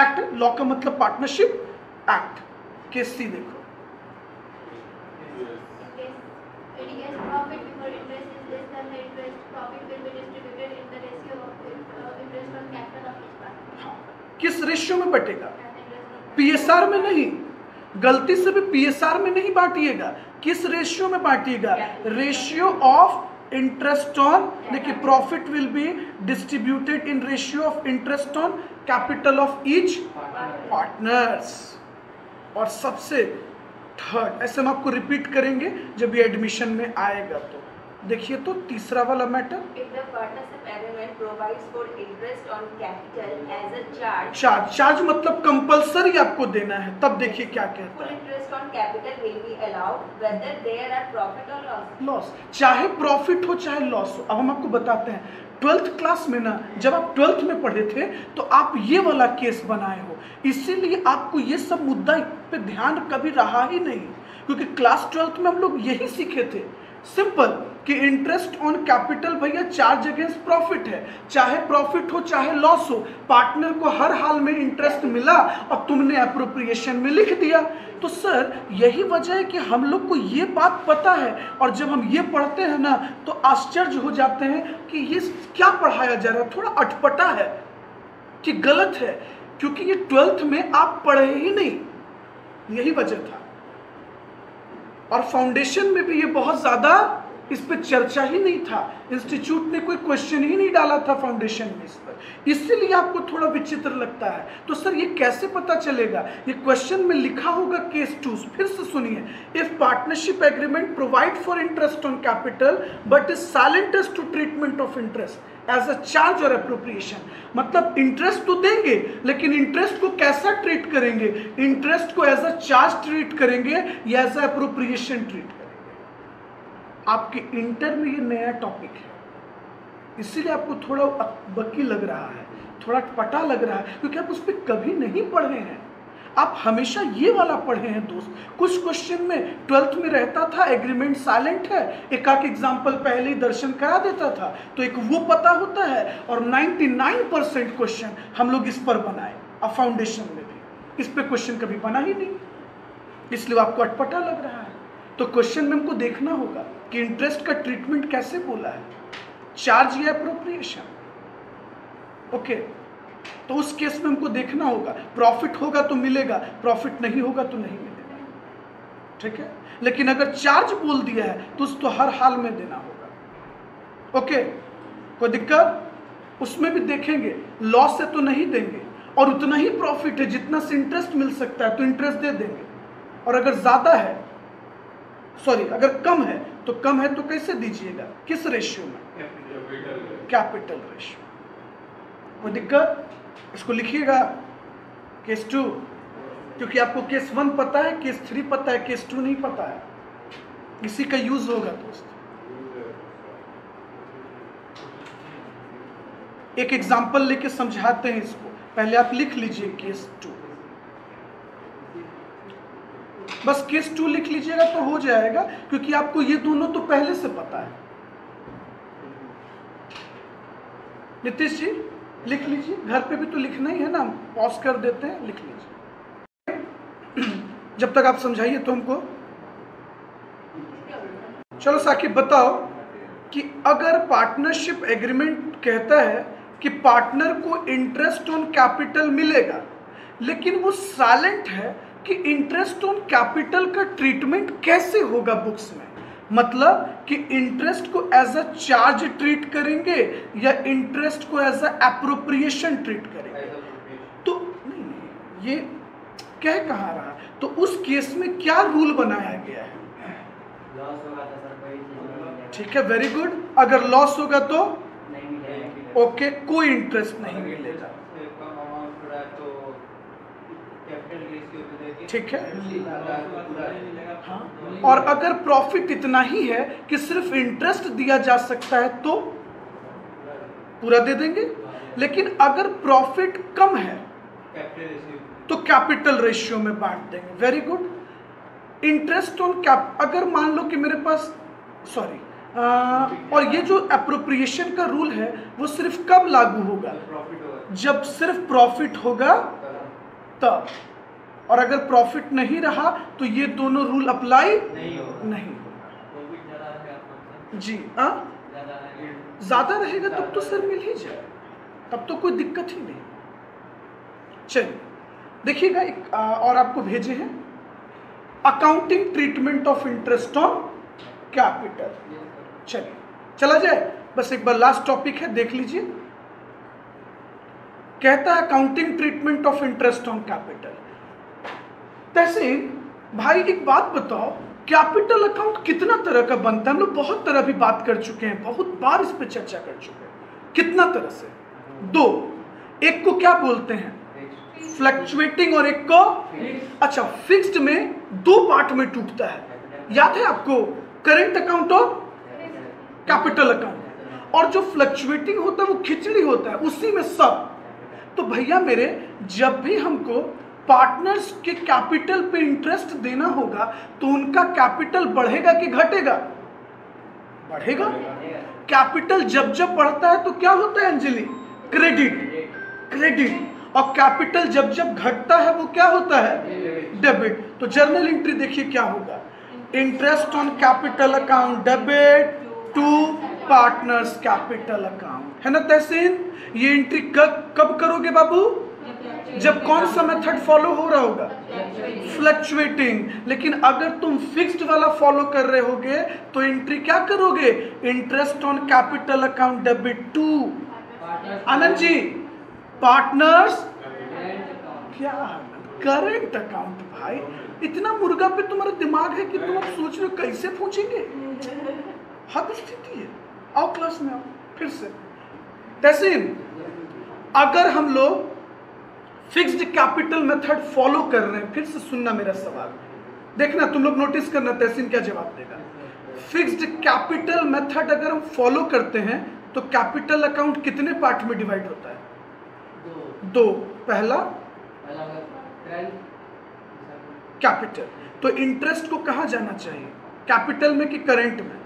एक्ट, लॉ का मतलब पार्टनरशिप एक्ट। केस सी देखो। In case profit before interest is less than the interest, profit will be distributed in the ratio of interest on capital of each part. हाँ, किस रेशियो में बटेगा? पीएसआर में नहीं, गलती से भी पीएसआर में नहीं बांटिएगा। किस रेशियो में बांटिएगा? रेशियो ऑफ इंटरेस्ट ऑन, देखिए profit will be distributed in ratio of interest on capital of each partners. और सबसे थर्ड, ऐसे हम आपको रिपीट करेंगे जब ये एडमिशन में आएगा। तो देखिए, तो तीसरा वाला matter, If the partnership agreement provides for interest on capital as a charge, charge मतलब कंपलसरी आपको देना है। तब देखिए क्या कहता full है, interest on capital will be allowed whether there are profit or loss. Loss, चाहे प्रॉफिट हो चाहे लॉस हो। अब हम आपको बताते हैं, 12th क्लास में ना, जब आप 12th में पढ़े थे तो आप ये वाला केस बनाए हो, इसीलिए आपको ये सब मुद्दा पे ध्यान कभी रहा ही नहीं, क्योंकि क्लास 12th में हम लोग यही सीखे थे सिंपल कि इंटरेस्ट ऑन कैपिटल भैया चार्ज अगेंस्ट प्रॉफिट है, चाहे प्रॉफिट हो चाहे लॉस हो, पार्टनर को हर हाल में इंटरेस्ट मिला और तुमने अप्रोप्रिएशन में लिख दिया। तो सर यही वजह है कि हम लोग को ये बात पता है, और जब हम ये पढ़ते हैं ना तो आश्चर्य हो जाते हैं कि ये क्या पढ़ाया जा रहा है, थोड़ा अटपटा है कि गलत है, क्योंकि ये 12th में आप पढ़े ही नहीं, यही वजह था। और फाउंडेशन में भी ये बहुत ज्यादा इस पे चर्चा ही नहीं था, इंस्टीट्यूट ने कोई क्वेश्चन ही नहीं डाला था फाउंडेशन में इस पर, इसीलिए आपको थोड़ा विचित्र लगता है। तो सर ये कैसे पता चलेगा? ये क्वेश्चन में लिखा होगा केस 2, फिर से सुनिए। If partnership agreement provide for interest on capital but is silent as to treatment of interest as a charge और एप्रोप्रिएशन, मतलब इंटरेस्ट तो देंगे लेकिन इंटरेस्ट को कैसा ट्रीट करेंगे? इंटरेस्ट को एज अ चार्ज ट्रीट करेंगे या एज अ एप्रोप्रिएशन ट्रीट करेंगे? आपके इंटर में ये नया टॉपिक है, इसीलिए आपको थोड़ा बक्की लग रहा है, थोड़ा पटा लग रहा है, क्योंकि आप उस पर कभी नहीं पढ़े हैं। आप हमेशा ये वाला पढ़े हैं दोस्त। कुछ क्वेश्चन में 12th में रहता था एग्रीमेंट साइलेंट है, एक आध एग्जाम्पल पहले ही दर्शन करा देता था, तो एक वो पता होता है, और 99% क्वेश्चन हम लोग इस पर बनाए। अब फाउंडेशन में भी इस पर क्वेश्चन कभी बना ही नहीं, इसलिए आपको अटपटा लग रहा है। तो क्वेश्चन में हमको देखना होगा कि इंटरेस्ट का ट्रीटमेंट कैसे बोला है, चार्ज या एप्रोप्रिएशन। ओके, तो उस केस में हमको देखना होगा, प्रॉफिट होगा तो मिलेगा, प्रॉफिट नहीं होगा तो नहीं मिलेगा, ठीक है। लेकिन अगर चार्ज बोल दिया है तो उसको हर हाल में देना होगा। ओके, कोई दिक्कत? उसमें भी देखेंगे, लॉस है तो नहीं देंगे, और उतना ही प्रॉफिट है जितना से इंटरेस्ट मिल सकता है तो इंटरेस्ट दे देंगे, और अगर ज्यादा है, सॉरी अगर कम है तो कम है तो कैसे दीजिएगा, किस रेशियो में? Capital ratio. कोई दिक्कत? इसको लिखिएगा केस 2, क्योंकि आपको केस 1 पता है, केस 3 पता है, केस 2 नहीं पता है, इसी का यूज होगा दोस्त। एक एग्जांपल लेके समझाते हैं इसको, पहले आप लिख लीजिए केस 2, बस केस 2 लिख लीजिएगा तो हो जाएगा, क्योंकि आपको ये दोनों तो पहले से पता है। नीतीश जी लिख लीजिए, घर पे भी तो लिखना ही है ना, पॉज कर देते हैं, लिख लीजिए जब तक आप समझाइए तो हमको। चलो साकिब बताओ कि अगर पार्टनरशिप एग्रीमेंट कहता है कि पार्टनर को इंटरेस्ट ऑन कैपिटल मिलेगा, लेकिन वो साइलेंट है कि इंटरेस्ट ऑन कैपिटल का ट्रीटमेंट कैसे होगा बुक्स में। मतलब कि इंटरेस्ट को एज अ चार्ज ट्रीट करेंगे या इंटरेस्ट को एज अ एप्रोप्रिएशन ट्रीट करेंगे। तो नहीं, ये कह कहाँ रहा, तो उस केस में क्या रूल बनाया गया है? लॉस होगा तो सर कोई चीज नहीं मिलेगा। ठीक है, वेरी गुड। अगर लॉस होगा तो नहीं मिलेगा। ओके, कोई इंटरेस्ट नहीं मिलेगा। कम अमाउंट हो रहा है तो कैपिटल रेशियो पे देखिए, ठीक है। पूरा हाँ, और अगर प्रॉफिट इतना ही है कि सिर्फ इंटरेस्ट दिया जा सकता है तो पूरा दे देंगे, लेकिन अगर प्रॉफिट कम है कैपिटल रेशियो तो कैपिटल रेशियो में बांट देंगे। Very good. Interest on cap, अगर मान लो कि मेरे पास और ये जो एप्रोप्रिएशन का रूल है वो सिर्फ कब लागू होगा? प्रॉफिट होगा जब सिर्फ प्रॉफिट होगा तब, और अगर प्रॉफिट नहीं रहा तो ये दोनों रूल अप्लाई नहीं होगा। नहीं। प्रॉफिट ज्यादा है जी ज्यादा है। ज्यादा रहेगा तब तो सर मिल ही जाए, तब तो कोई दिक्कत ही नहीं। चलिए देखिएगा, एक और आपको भेजे हैं, accounting treatment of interest on capital. चलिए चला जाए, बस एक बार लास्ट टॉपिक है, देख लीजिए। कहता है accounting treatment of interest on capital. Tahseen भाई एक बात बताओ, कैपिटल अकाउंट कितना तरह का बनता है? हम लोग बहुत तरह भी बात कर चुके हैं, बहुत बार इस पे चर्चा कर चुके हैं। कितना तरह से? दो। एक को क्या बोलते हैं? फ्लक्चुएटिंग, और एक को अच्छा फिक्स्ड में दो पार्ट में टूटता है, याद है आपको? करंट अकाउंट और कैपिटल अकाउंट। और जो फ्लक्चुएटिंग होता है वो खिचड़ी होता है, उसी में सब। तो भैया मेरे, जब भी हमको पार्टनर्स के कैपिटल पे इंटरेस्ट देना होगा तो उनका कैपिटल बढ़ेगा कि घटेगा? बढ़ेगा। कैपिटल जब जब बढ़ता है तो क्या होता है अंजलि? क्रेडिट। क्रेडिट। और कैपिटल जब जब घटता है वो क्या होता है? डेबिट। तो जर्नल एंट्री देखिए क्या होगा, interest on capital account debit to partners capital account, है ना तहसीन? ये एंट्री कब करोगे बाबू? जब कौन सा मेथड फॉलो हो रहा होगा? फ्लक्चुएटिंग। लेकिन अगर तुम फिक्स्ड वाला फॉलो कर रहे होगे तो एंट्री क्या करोगे? Interest on capital account debit to Anand ji partners क्या करंट अकाउंट। भाई इतना मुर्गा पे तुम्हारा दिमाग है कि तुम अब सोच रहे हो कैसे पूछेंगे? हद स्थिति है। आओ क्लास में आओ फिर से। तहसीन, अगर हम लोग फिक्स्ड कैपिटल मेथड फॉलो कर रहे हैं, फिर से सुनना मेरा सवाल, देखना तुम लोग नोटिस करना तहसीन क्या जवाब देगा। फिक्स्ड कैपिटल मेथड अगर हम फॉलो करते हैं तो कैपिटल अकाउंट कितने पार्ट में डिवाइड होता है? दो। पहला कैपिटल। तो इंटरेस्ट को कहाँ जाना चाहिए? कैपिटल में कि करंट में?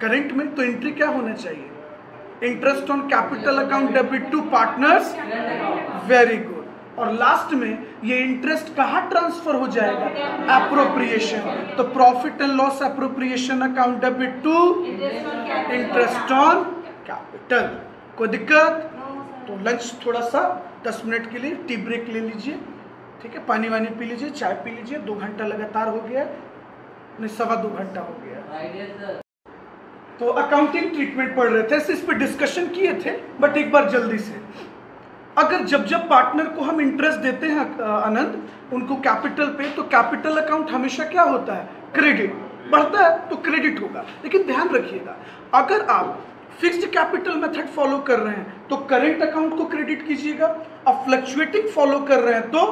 करंट में। तो एंट्री क्या होना चाहिए? Interest on capital account debit to partners. Very good. और लास्ट में ये इंटरेस्ट कहाँ ट्रांसफर हो जाएगा? एप्रोप्रिएशन। तो profit and loss appropriation account debit to interest on capital. कोई दिक्कत? तो लंच थोड़ा सा 10 मिनट के लिए टी ब्रेक ले लीजिए, ठीक है? पानी वानी पी लीजिए, चाय पी लीजिए। 2 घंटा लगातार हो गया, नहीं 2.25 घंटा हो गया। तो अकाउंटिंग ट्रीटमेंट पढ़ रहे थे, इस पर डिस्कशन किए थे, बट एक बार जल्दी से, अगर जब पार्टनर को हम इंटरेस्ट देते हैं आनंद उनको कैपिटल पे, तो कैपिटल अकाउंट हमेशा क्या होता है? क्रेडिट। बढ़ता है तो क्रेडिट होगा। लेकिन ध्यान रखिएगा, अगर आप फिक्स्ड कैपिटल मेथड फॉलो कर रहे हैं तो करंट अकाउंट को क्रेडिट कीजिएगा, और फ्लक्चुएटिंग फॉलो कर रहे हैं तो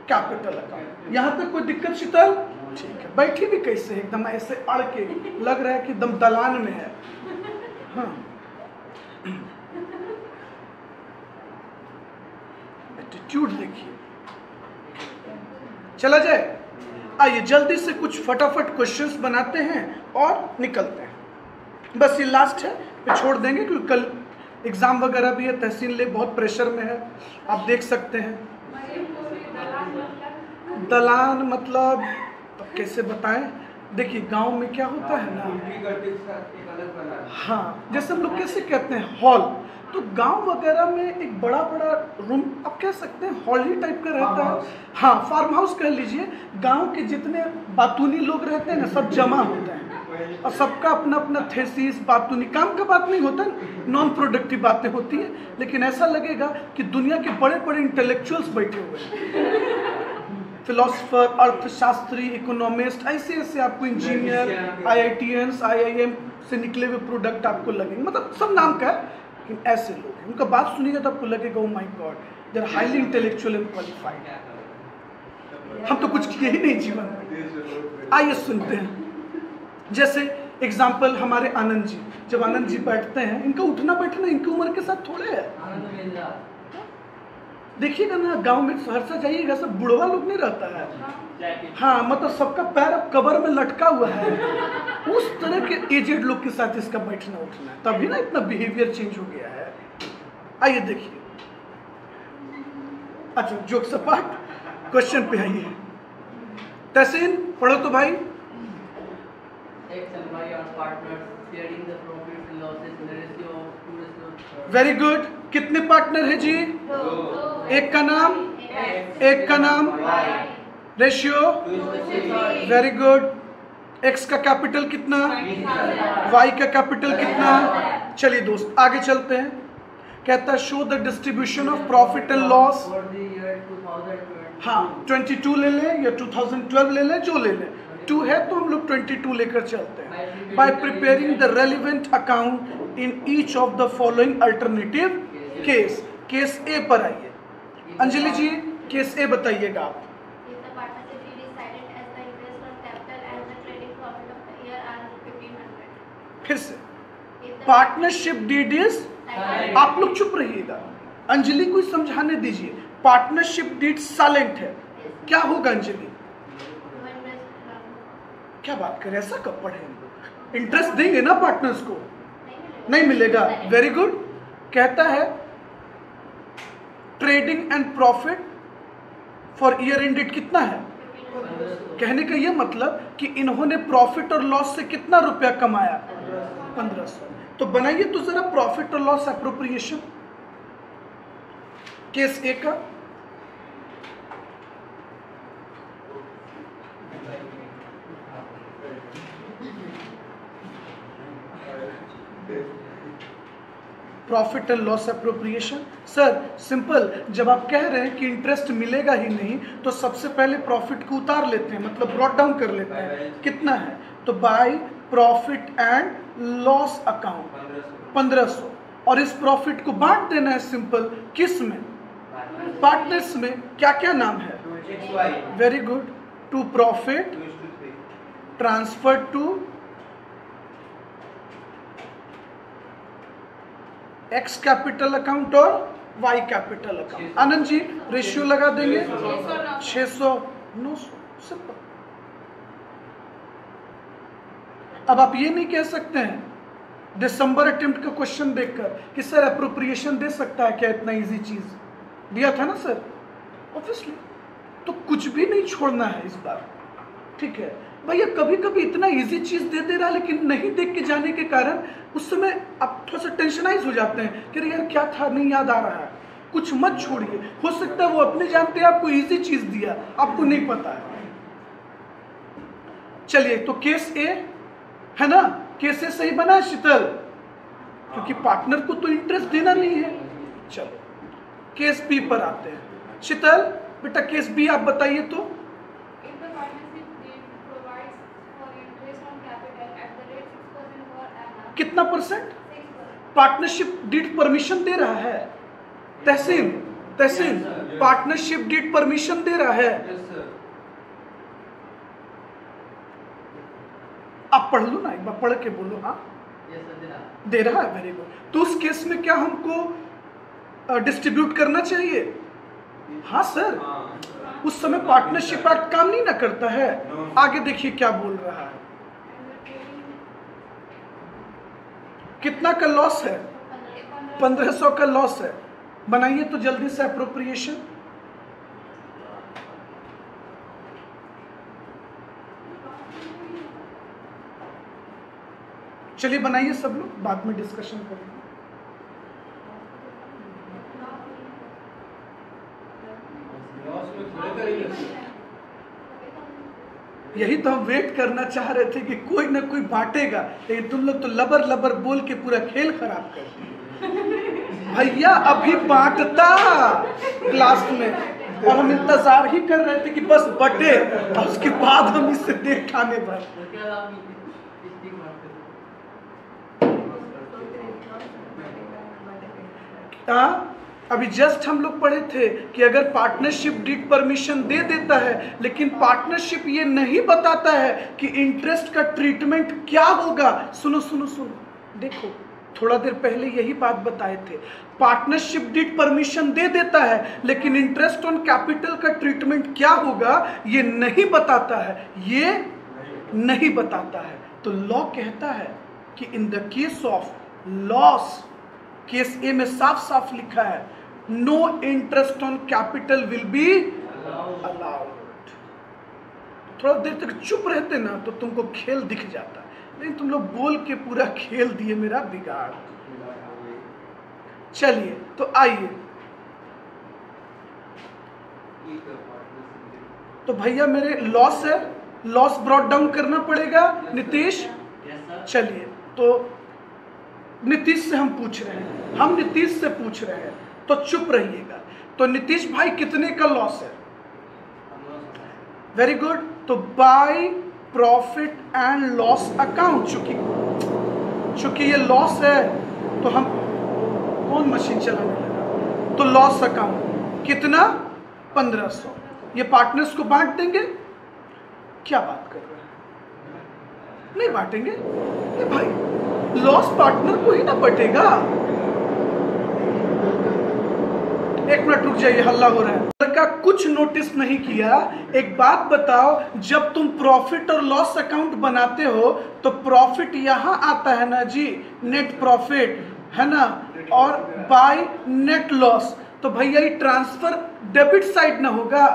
कैपिटल अकाउंट। यहाँ तक कोई दिक्कत शीतल? ठीक है। बैठी भी कैसे एकदम ऐसे अड़ के, लग रहा है कि एकदम दलान में है। हाँ, एटीट्यूड देखिए। चला जाए, आइए जल्दी से कुछ फटाफट क्वेश्चंस बनाते हैं और निकलते हैं। बस ये लास्ट है, पे छोड़ देंगे क्योंकि कल एग्जाम वगैरह भी है। तहसीन ले बहुत प्रेशर में है, आप देख सकते हैं। दलान मतलब तो कैसे बताएं? देखिए गांव में क्या होता है ना, हाँ, जैसे हम लोग कैसे कहते हैं हॉल, तो गांव वगैरह में एक बड़ा बड़ा रूम आप कह सकते हैं हॉल ही टाइप का रहता है। हाँ, फार्म हाउस कह लीजिए। गांव के जितने बातूनी लोग रहते हैं ना, सब जमा होते हैं और सबका अपना अपना थेसिस, बातूनी, काम का बात नहीं होता, नॉन प्रोडक्टिव बातें होती हैं, लेकिन ऐसा लगेगा कि दुनिया के बड़े बड़े इंटेलेक्चुअल्स बैठे हुए हैं, फिलोसफर, अर्थशास्त्री, इकोनॉमिस्ट, ऐसे ऐसे आपको इंजीनियर, IITians, IIM से निकले हुए प्रोडक्ट आपको लगेंगे, मतलब सब नाम का है, लेकिन ऐसे लोग हैं। उनका बात सुनिएगा तो आपको लगेगा oh my God, they are highly intellectual and qualified. हम तो कुछ किए ही नहीं जीवन में। आइए सुनते हैं। जैसे एग्जाम्पल हमारे आनंद जी, जब आनंद जी बैठते हैं, इनका उठना बैठना इनकी उम्र के साथ थोड़े है। देखिएगा ना, गांव में सहरसा जाइएगा, सब बुढ़वा लोग नहीं रहता है। हाँ, मतलब सबका पैर अब कबर में लटका हुआ है, उस तरह के एजेड लोग के साथ इसका बैठना उठना है, तभी ना इतना बिहेवियर चेंज हो गया है। आइए देखिए। अच्छा, जोक सपाट, क्वेश्चन पे आइए। तहसीन पढ़ो तो भाई। Very good. कितने पार्टनर है जी? एक का नाम, एक का नाम, रेशियो, वेरी गुड। एक्स का कैपिटल कितना, वाई का कैपिटल कितना। चलिए दोस्त आगे चलते हैं। कहता है show the distribution of profit and loss. हाँ, 22 ले लें या 2012 ले लें, जो ले लें। 2 है तो हम लोग 22 लेकर चलते हैं। By preparing the relevant account in each of the following alternative case. Case A पर आइए। अंजलि जी, केस ए बताइएगा आप। फिर से पार्टनरशिप डीड इज, आप लोग चुप रहिएगा, अंजलि को समझाने दीजिए। पार्टनरशिप डीड साइलेंट है, क्या होगा अंजलि? क्या बात करें, ऐसा कब पढ़े? इंटरेस्ट देंगे ना पार्टनर्स को? नहीं मिलेगा। Very good. कहता है trading and profit for year ended कितना है? कहने का यह मतलब कि इन्होंने प्रॉफिट और लॉस से कितना रुपया कमाया? 1500। तो बनाइए तो जरा प्रॉफिट और लॉस एप्रोप्रिएशन केस ए का। Profit and loss appropriation. Sir simple, जब आप कह रहे हैं कि इंटरेस्ट मिलेगा ही नहीं तो सबसे पहले प्रॉफिट को उतार लेते हैं, मतलब ब्रॉट डाउन कर लेते हैं। कितना है? तो by profit and loss account 1500, और इस प्रॉफिट को बांट देना है सिंपल, किस में? पार्टनर्स में। क्या क्या नाम है? Very good. To profit transfer to X capital account और Y capital account. Anand ji ratio लगा देंगे 600 900। सिंपल। अब आप ये नहीं कह सकते हैं दिसंबर अटेम्प्ट का क्वेश्चन देखकर कि सर एप्रोप्रिएशन दे सकता है क्या? इतना इजी चीज दिया था ना सर, ऑब्वियसली। तो कुछ भी नहीं छोड़ना है इस बार, ठीक है भैया। कभी कभी इतना इजी चीज दे दे रहा है, लेकिन नहीं देख के जाने के कारण उस समय आप थोड़ा सा टेंशनाइज हो जाते हैं कि यार क्या था, नहीं याद आ रहा है। कुछ मत छोड़िए, हो सकता है वो अपने जानते हैं आपको इजी चीज दिया, आपको नहीं पता है। चलिए तो केस ए है ना, केस ए सही बना है शीतल, क्योंकि पार्टनर को तो इंटरेस्ट देना नहीं है। चलो केस बी पर आते हैं। शीतल बेटा केस बी आप बताइए तो। कितना परसेंट? पार्टनरशिप डीड परमिशन दे रहा है। तहसीन तहसीन पार्टनरशिप डीड परमिशन दे रहा है। आप पढ़ लो ना, एक बार पढ़ के बोलो। हाँ दे रहा है, वेरी गुड। तो उस केस में क्या हमको डिस्ट्रीब्यूट करना चाहिए? हाँ सर, उस समय पार्टनरशिप एक्ट काम नहीं ना करता है। आगे देखिए क्या बोल रहा है। कितना का लॉस है? 1500 का लॉस है। बनाइए तो जल्दी से एप्रोप्रिएशन। चलिए बनाइए सब लोग, बाद में डिस्कशन करेंगे। यही तो हम वेट करना चाह रहे थे कि कोई ना कोई बांटेगा, लेकिन तुम लोग तो लबर लबर बोल के पूरा खेल खराब कर दिए। भैया अभी बांटता क्लास में, और हम इंतजार ही कर रहे थे कि बस बटे, और उसके बाद हम इससे देख खाने भर। उसके बाद आप स्टिक मारते थे। हाँ, अभी जस्ट हम लोग पढ़े थे कि अगर पार्टनरशिप डीड परमिशन दे देता है, लेकिन पार्टनरशिप ये नहीं बताता है कि इंटरेस्ट का ट्रीटमेंट क्या होगा। सुनो सुनो सुनो, देखो थोड़ा देर पहले यही बात बताए थे। पार्टनरशिप डीड परमिशन दे देता है, लेकिन इंटरेस्ट ऑन कैपिटल का ट्रीटमेंट क्या होगा ये नहीं बताता है, ये नहीं बताता है। तो लॉ कहता है कि in the case of loss, case A में साफ साफ लिखा है no interest on capital will be allowed. थोड़ा देर तक चुप रहते ना तो तुमको खेल दिख जाता, लेकिन तुम लोग बोल के पूरा खेल दिए मेरा बिगाड़। चलिए तो आइए, तो भैया मेरे लॉस है, लॉस ब्रॉट डाउन करना पड़ेगा नीतीश। चलिए तो नीतीश से हम पूछ रहे हैं, हम नीतीश से पूछ रहे हैं तो चुप रहिएगा। तो नीतीश भाई कितने का लॉस है? Very good. तो by profit and loss account, चूंकि ये लॉस है तो हम कौन मशीन चलाने लगा, तो लॉस अकाउंट कितना 1500, ये पार्टनर्स को बांट देंगे। क्या बात कर रहे हैं, नहीं बांटेंगे? नहीं भाई, लॉस पार्टनर को ही ना बटेगा। एक मिनट रुक जाइए, हल्ला हो रहा है। लड़का कुछ नोटिस नहीं किया। एक बात बताओ, जब तुम प्रॉफिट और लॉस अकाउंट बनाते हो तो प्रॉफिट यहां आता है ना जी, नेट प्रॉफिट है ना, और बाय नेट लॉस। तो भैया ये ट्रांसफर डेबिट साइड ना होगा?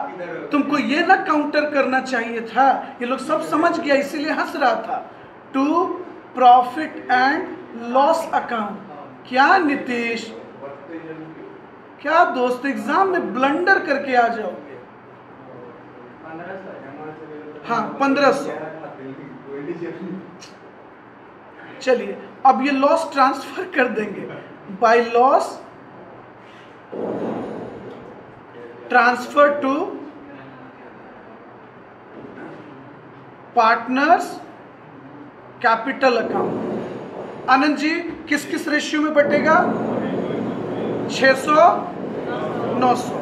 तुमको ये ना काउंटर करना चाहिए था। ये लोग सब समझ गया, इसीलिए हंस रहा था। To profit and loss account. क्या नीतीश, क्या दोस्त एग्जाम में ब्लंडर करके आ जाओगे? हाँ 1500। चलिए अब ये लॉस ट्रांसफर कर देंगे, by loss transfer to partners capital account. Anand ji किस किस रेशियो में बटेगा? 600 900।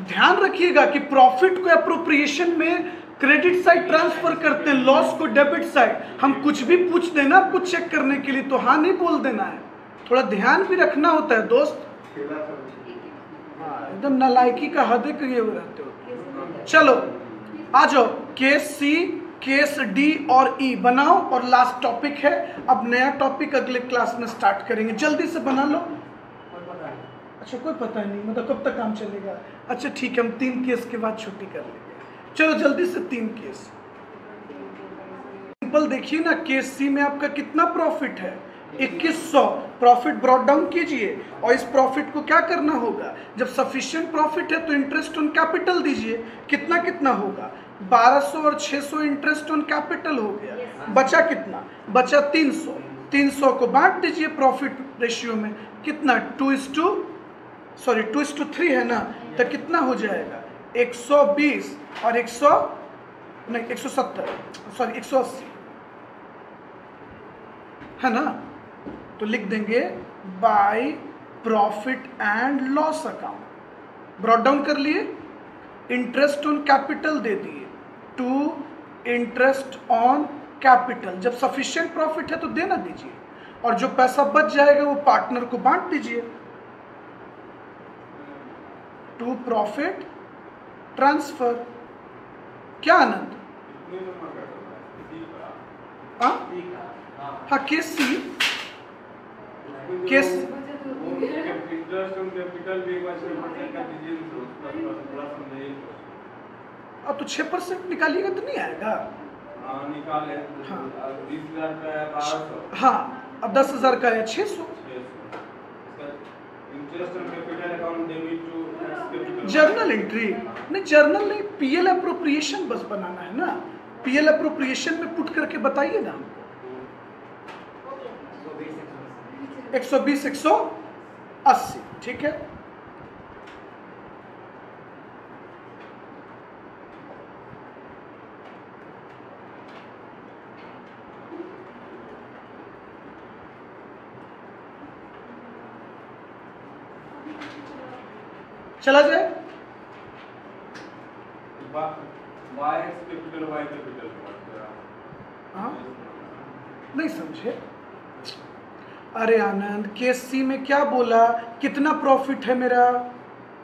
ध्यान रखिएगा कि प्रॉफिट को अप्रोप्रिएशन में क्रेडिट साइड ट्रांसफर करते हैं, लॉस को डेबिट साइड। हम कुछ भी पूछ देना आपको चेक करने के लिए तो हाँ नहीं बोल देना है, थोड़ा ध्यान भी रखना होता है दोस्त। एकदम नालायकी का हद किए हुए रहते हो। चलो आ जाओ, केस सी, केस डी और ई बनाओ, और लास्ट टॉपिक है। अब नया टॉपिक अगले क्लास में स्टार्ट करेंगे, जल्दी से बना लो। अच्छा कोई पता नहीं, मतलब कब तक काम चलेगा? अच्छा ठीक है, हम 3 केस के बाद छुट्टी कर लेंगे। चलो जल्दी से 3 केस। सिंपल देखिए ना, केस सी में आपका कितना प्रॉफिट है? 2100। प्रॉफिट ब्रॉट डाउन कीजिए, और इस प्रॉफिट को क्या करना होगा? जब सफिशिएंट प्रॉफिट है तो इंटरेस्ट ऑन कैपिटल दीजिए। कितना कितना होगा? 1200 और 600 इंटरेस्ट ऑन कैपिटल हो गया। बचा कितना? बचा 300। 300 को बांट दीजिए प्रॉफिट रेशियो में। कितना? 2:3 है ना, तो कितना हो जाएगा? 120 और 180 है ना। तो लिख देंगे bye profit and loss account. Brought down कर लिए, इंटरेस्ट ऑन कैपिटल दे दिए, टू इंटरेस्ट ऑन कैपिटल। जब सफिशिएंट प्रॉफिट है तो देना दीजिए, और जो पैसा बच जाएगा वो पार्टनर को बांट दीजिए। To profit transfer. क्या आनंद? हाँ case C, case interest on capital भी का दीजिए, थोड़ा समझाइए। अब तो 6% निकालिएगा तो नहीं आएगा। निकाले। हाँ 20,000 का है 1200। हाँ अब 10,000 का है 600। Interest on capital account debit to journal entry नहीं, जर्नल नहीं, पीएल अप्रोप्रिएशन बस बनाना है ना। पीएल अप्रोप्रिएशन में पुट करके बताइए ना हमको। 120 180 ठीक है। चला जाए। Y X capital Y capital हाँ नहीं समझे। अरे आनंद, केस सी में क्या बोला, कितना प्रॉफिट है मेरा,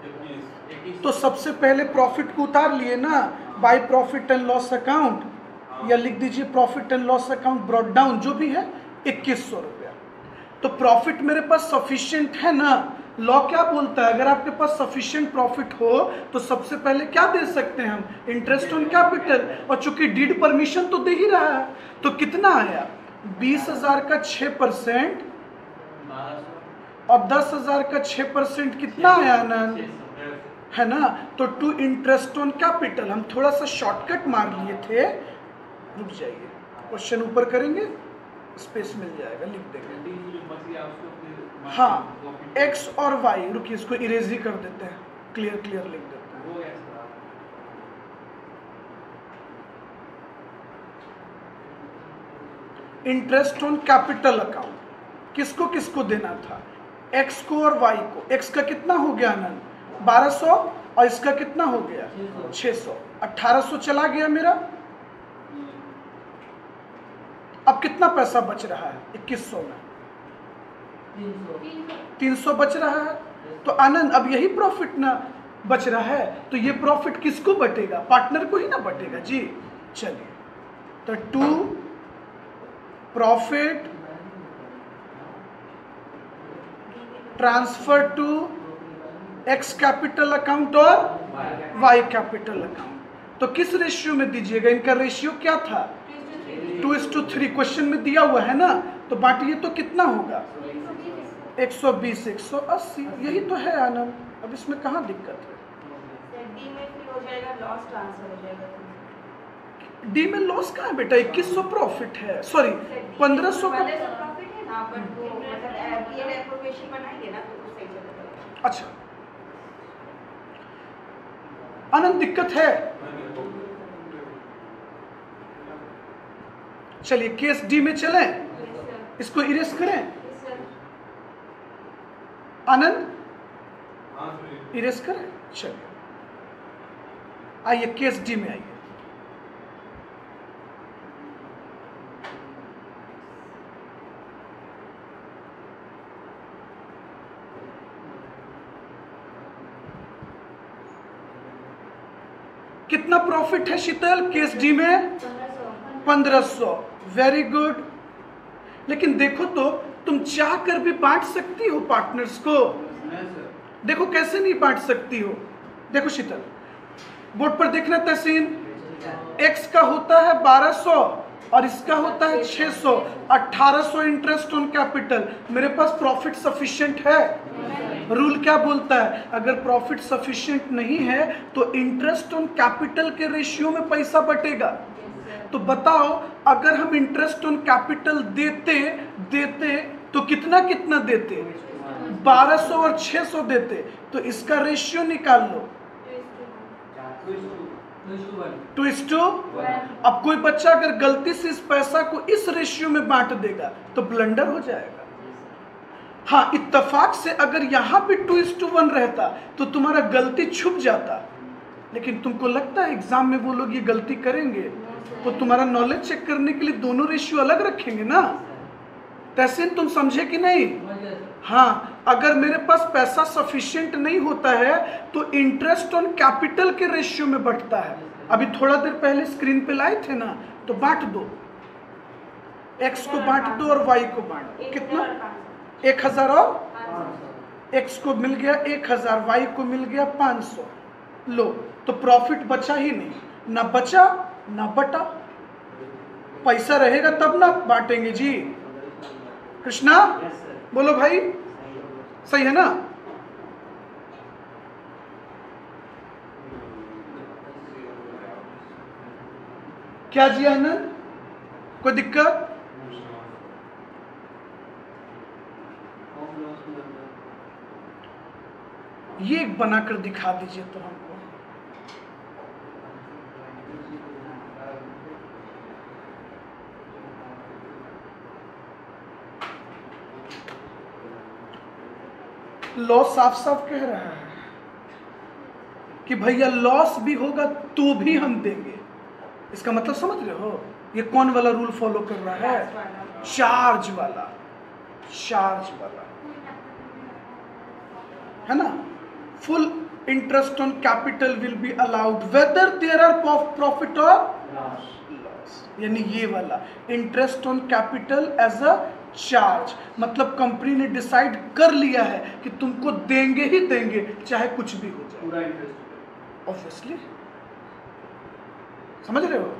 21 तो सबसे पहले प्रॉफिट को उतार लिए ना, bye profit and loss account, या लिख दीजिए profit and loss account brought down, जो भी है 2100 रुपया। तो प्रॉफिट मेरे पास सफिशिएंट है ना। लॉ क्या बोलता है, अगर आपके पास सफिशिएंट प्रॉफिट हो तो सबसे पहले क्या दे सकते हैं हम, इंटरेस्ट ऑन कैपिटल, और चूंकि डीड परमिशन तो दे ही रहा है, तो कितना आया 20,000 का 6% और 10,000 का 6% कितना आया आनंद, है ना। तो टू इंटरेस्ट ऑन कैपिटल हम थोड़ा सा शॉर्टकट मार लिए थे, रुक जाइए, क्वेश्चन ऊपर करेंगे, स्पेस मिल जाएगा, लिख देंगे। हाँ, एक्स और वाई, रुकिए इसको इरेज ही कर देते हैं, क्लियर क्लियर लिख देते हैं। इंटरेस्ट ऑन कैपिटल अकाउंट किसको किसको देना था, एक्स को और वाई को। एक्स का कितना हो गया आनंद 1200, और इसका कितना हो गया 600, 1800 चला गया मेरा। अब कितना पैसा बच रहा है 2100 में, 300 बच रहा है। तो आनंद अब यही प्रॉफिट ना बच रहा है, तो ये प्रॉफिट किसको बटेगा, पार्टनर को ही ना बटेगा जी। चलिए, तो to profit transfer to X capital account और वाई कैपिटल अकाउंट। तो किस रेशियो में दीजिएगा, इनका रेशियो क्या था 2:3, क्वेश्चन में दिया हुआ है ना। तो बांटिए तो कितना होगा 120 180, यही तो है आनंद, अब इसमें कहाँ दिक्कत है। डी में फिर हो जाएगा लॉस ट्रांसफर हो जाएगा। डी में लॉस कहाँ है बेटा, 2100 प्रॉफिट है, सॉरी 1500 का। प्रॉफिट है ना, बट वो मतलब पीएल एप्रोप्रिएशन बनाएंगे ना तो सही चलेगा। अच्छा आनंद, दिक्कत है। चलिए केस डी में चलें, इसको इरेज करें आनंद, इरेज करें। चलिए आइए केस डी में आइए। कितना प्रॉफिट है शीतल केस डी में 1500, वेरी गुड। लेकिन देखो तो तुम चाह कर भी बांट सकती हो पार्टनर्स को, देखो कैसे नहीं बांट सकती हो। देखो शीतल, बोर्ड पर देखना तहसीन, एक्स का होता है 1200 और इसका होता है 600, 1800 इंटरेस्ट ऑन कैपिटल। मेरे पास प्रॉफिट सफिशिएंट है। रूल क्या बोलता है, अगर प्रॉफिट सफिशिएंट नहीं है तो इंटरेस्ट ऑन कैपिटल के रेशियो में पैसा बटेगा। तो बताओ, अगर हम इंटरेस्ट ऑन कैपिटल देते तो कितना कितना देते, 1200 और 600 देते, तो इसका रेशियो निकाल लो 2:1। अब कोई बच्चा अगर गलती से इस पैसा को इस रेशियो में बांट देगा तो ब्लंडर हो जाएगा। हाँ, इत्तेफाक से अगर यहां पे 2:1 रहता तो तुम्हारा गलती छुप जाता, लेकिन तुमको लगता है एग्जाम में वो लोग ये गलती करेंगे, तो तुम्हारा नॉलेज चेक करने के लिए दोनों रेशियो अलग रखेंगे ना। तहसीन तुम समझे कि नहीं। हाँ, अगर मेरे पास पैसा सफिशिएंट नहीं होता है तो इंटरेस्ट ऑन कैपिटल के रेशियो में बढ़ता है। अभी थोड़ा देर पहले स्क्रीन पे लाए थे ना, तो बांट दो, एक्स को बांट दो और वाई को बांट दो। कितना 1000 और एक्स को मिल गया 1000, वाई को मिल गया 500। लो, तो प्रॉफिट बचा ही नहीं, ना बचा ना बटा। पैसा रहेगा तब ना बांटेंगे जी। कृष्णा बोलो भाई, सही है ना। क्या जी आनंद, कोई दिक्कत? ये एक बनाकर दिखा दीजिए तो हमको। लॉस साफ साफ कह रहा है कि भैया लॉस भी होगा तो भी हम देंगे। इसका मतलब समझ रहे हो, ये कौन वाला रूल फॉलो कर रहा है? चार्ज वाला, चार्ज वाला, है ना। Full interest on capital will be allowed whether there are profit और लॉस, यानी ये वाला interest on capital as a charge. मतलब कंपनी ने डिसाइड कर लिया है कि तुमको देंगे ही देंगे चाहे कुछ भी हो जाए, पूरा इंटरेस्ट। ऑब्वियसली। समझ रहे हो?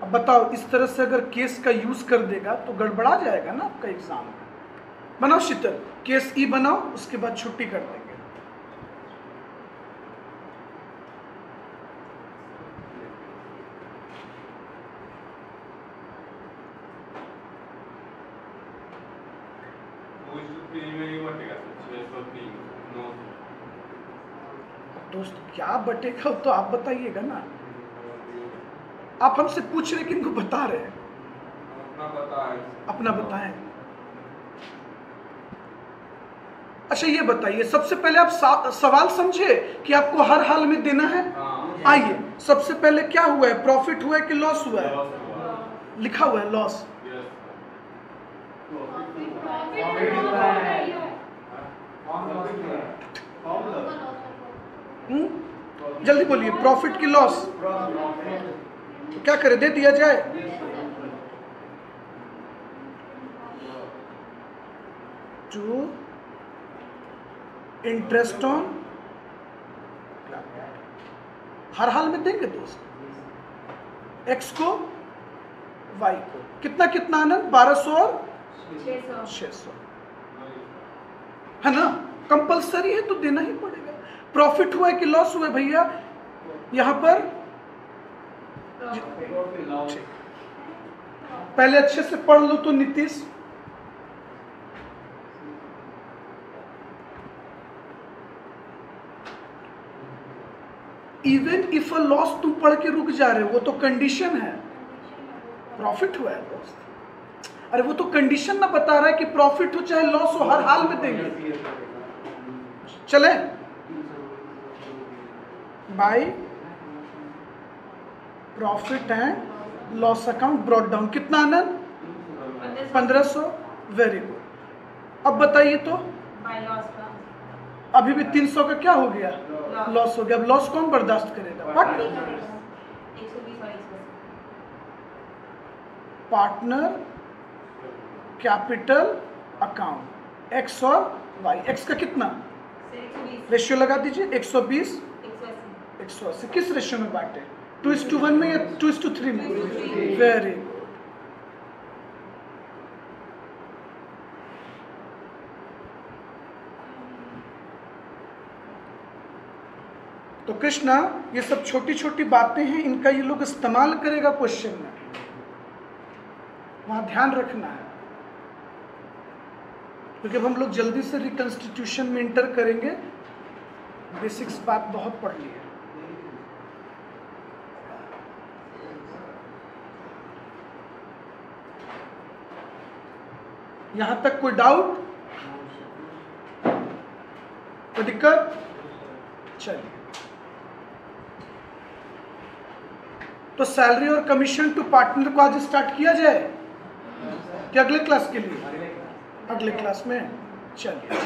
अब बताओ, इस तरह से अगर केस का यूज कर देगा तो गड़बड़ा जाएगा ना आपका एग्जाम। बनाओ शीतल, केस ई बनाओ, उसके बाद छुट्टी कर देंगे। दोस्त क्या बटेगा तो आप बताइएगा ना। आप हमसे पूछ रहे किनको बता रहे हैं? अपना बताएं। अच्छा ये बताइए, सबसे पहले आप सवाल समझे कि आपको हर हाल में देना है? आइए, सबसे पहले क्या हुआ है, प्रॉफिट हुआ है कि लॉस हुआ है? लिखा हुआ है लॉस। जल्दी बोलिए, प्रॉफिट की लॉस? तो क्या करे, दे दिया जाए? टू इंटरेस्ट ऑन, हर हाल में देंगे दोस्त, एक्स को वाई को। कितना कितना आनंद? 1200 और 600, है ना। कंपलसरी है तो देना ही पड़ेगा। प्रॉफिट हुआ है कि लॉस हुआ है भैया? यहां पर पहले अच्छे से पढ़ लो तो Nitish. Even if a loss तुम पढ़ के रुक जा रहे हो, वो तो कंडीशन है। प्रॉफिट हुआ है दोस्त, अरे वो तो कंडीशन ना बता रहा है कि प्रॉफिट हो चाहे लॉस हो, हर हाल में देंगे। चले bye profit and loss account brought down. कितना आनंद? 1500। Very good. अब बताइए तो, अभी भी 300 का क्या हो गया? लॉस हो गया। अब लॉस कौन बर्दाश्त करेगा? पार्टनर कैपिटल अकाउंट, एक्स और वाई। एक्स का कितना रेशियो लगा दीजिए? 120 180। किस रेशियो में बांटे? 2:1 में या 2:3 में? Very good. तो कृष्णा, ये सब छोटी छोटी बातें हैं, इनका ये लोग इस्तेमाल करेगा क्वेश्चन में, वहां ध्यान रखना है। क्योंकि अब हम लोग जल्दी से रिकंस्टिट्यूशन में इंटर करेंगे, बेसिक्स बात बहुत पढ़ ली है। यहां तक कोई डाउट, कोई दिक्कत? चलिए, तो सैलरी और कमीशन टू पार्टनर को आज स्टार्ट किया जाए कि अगले क्लास के लिए? अगले क्लास में। चलिए।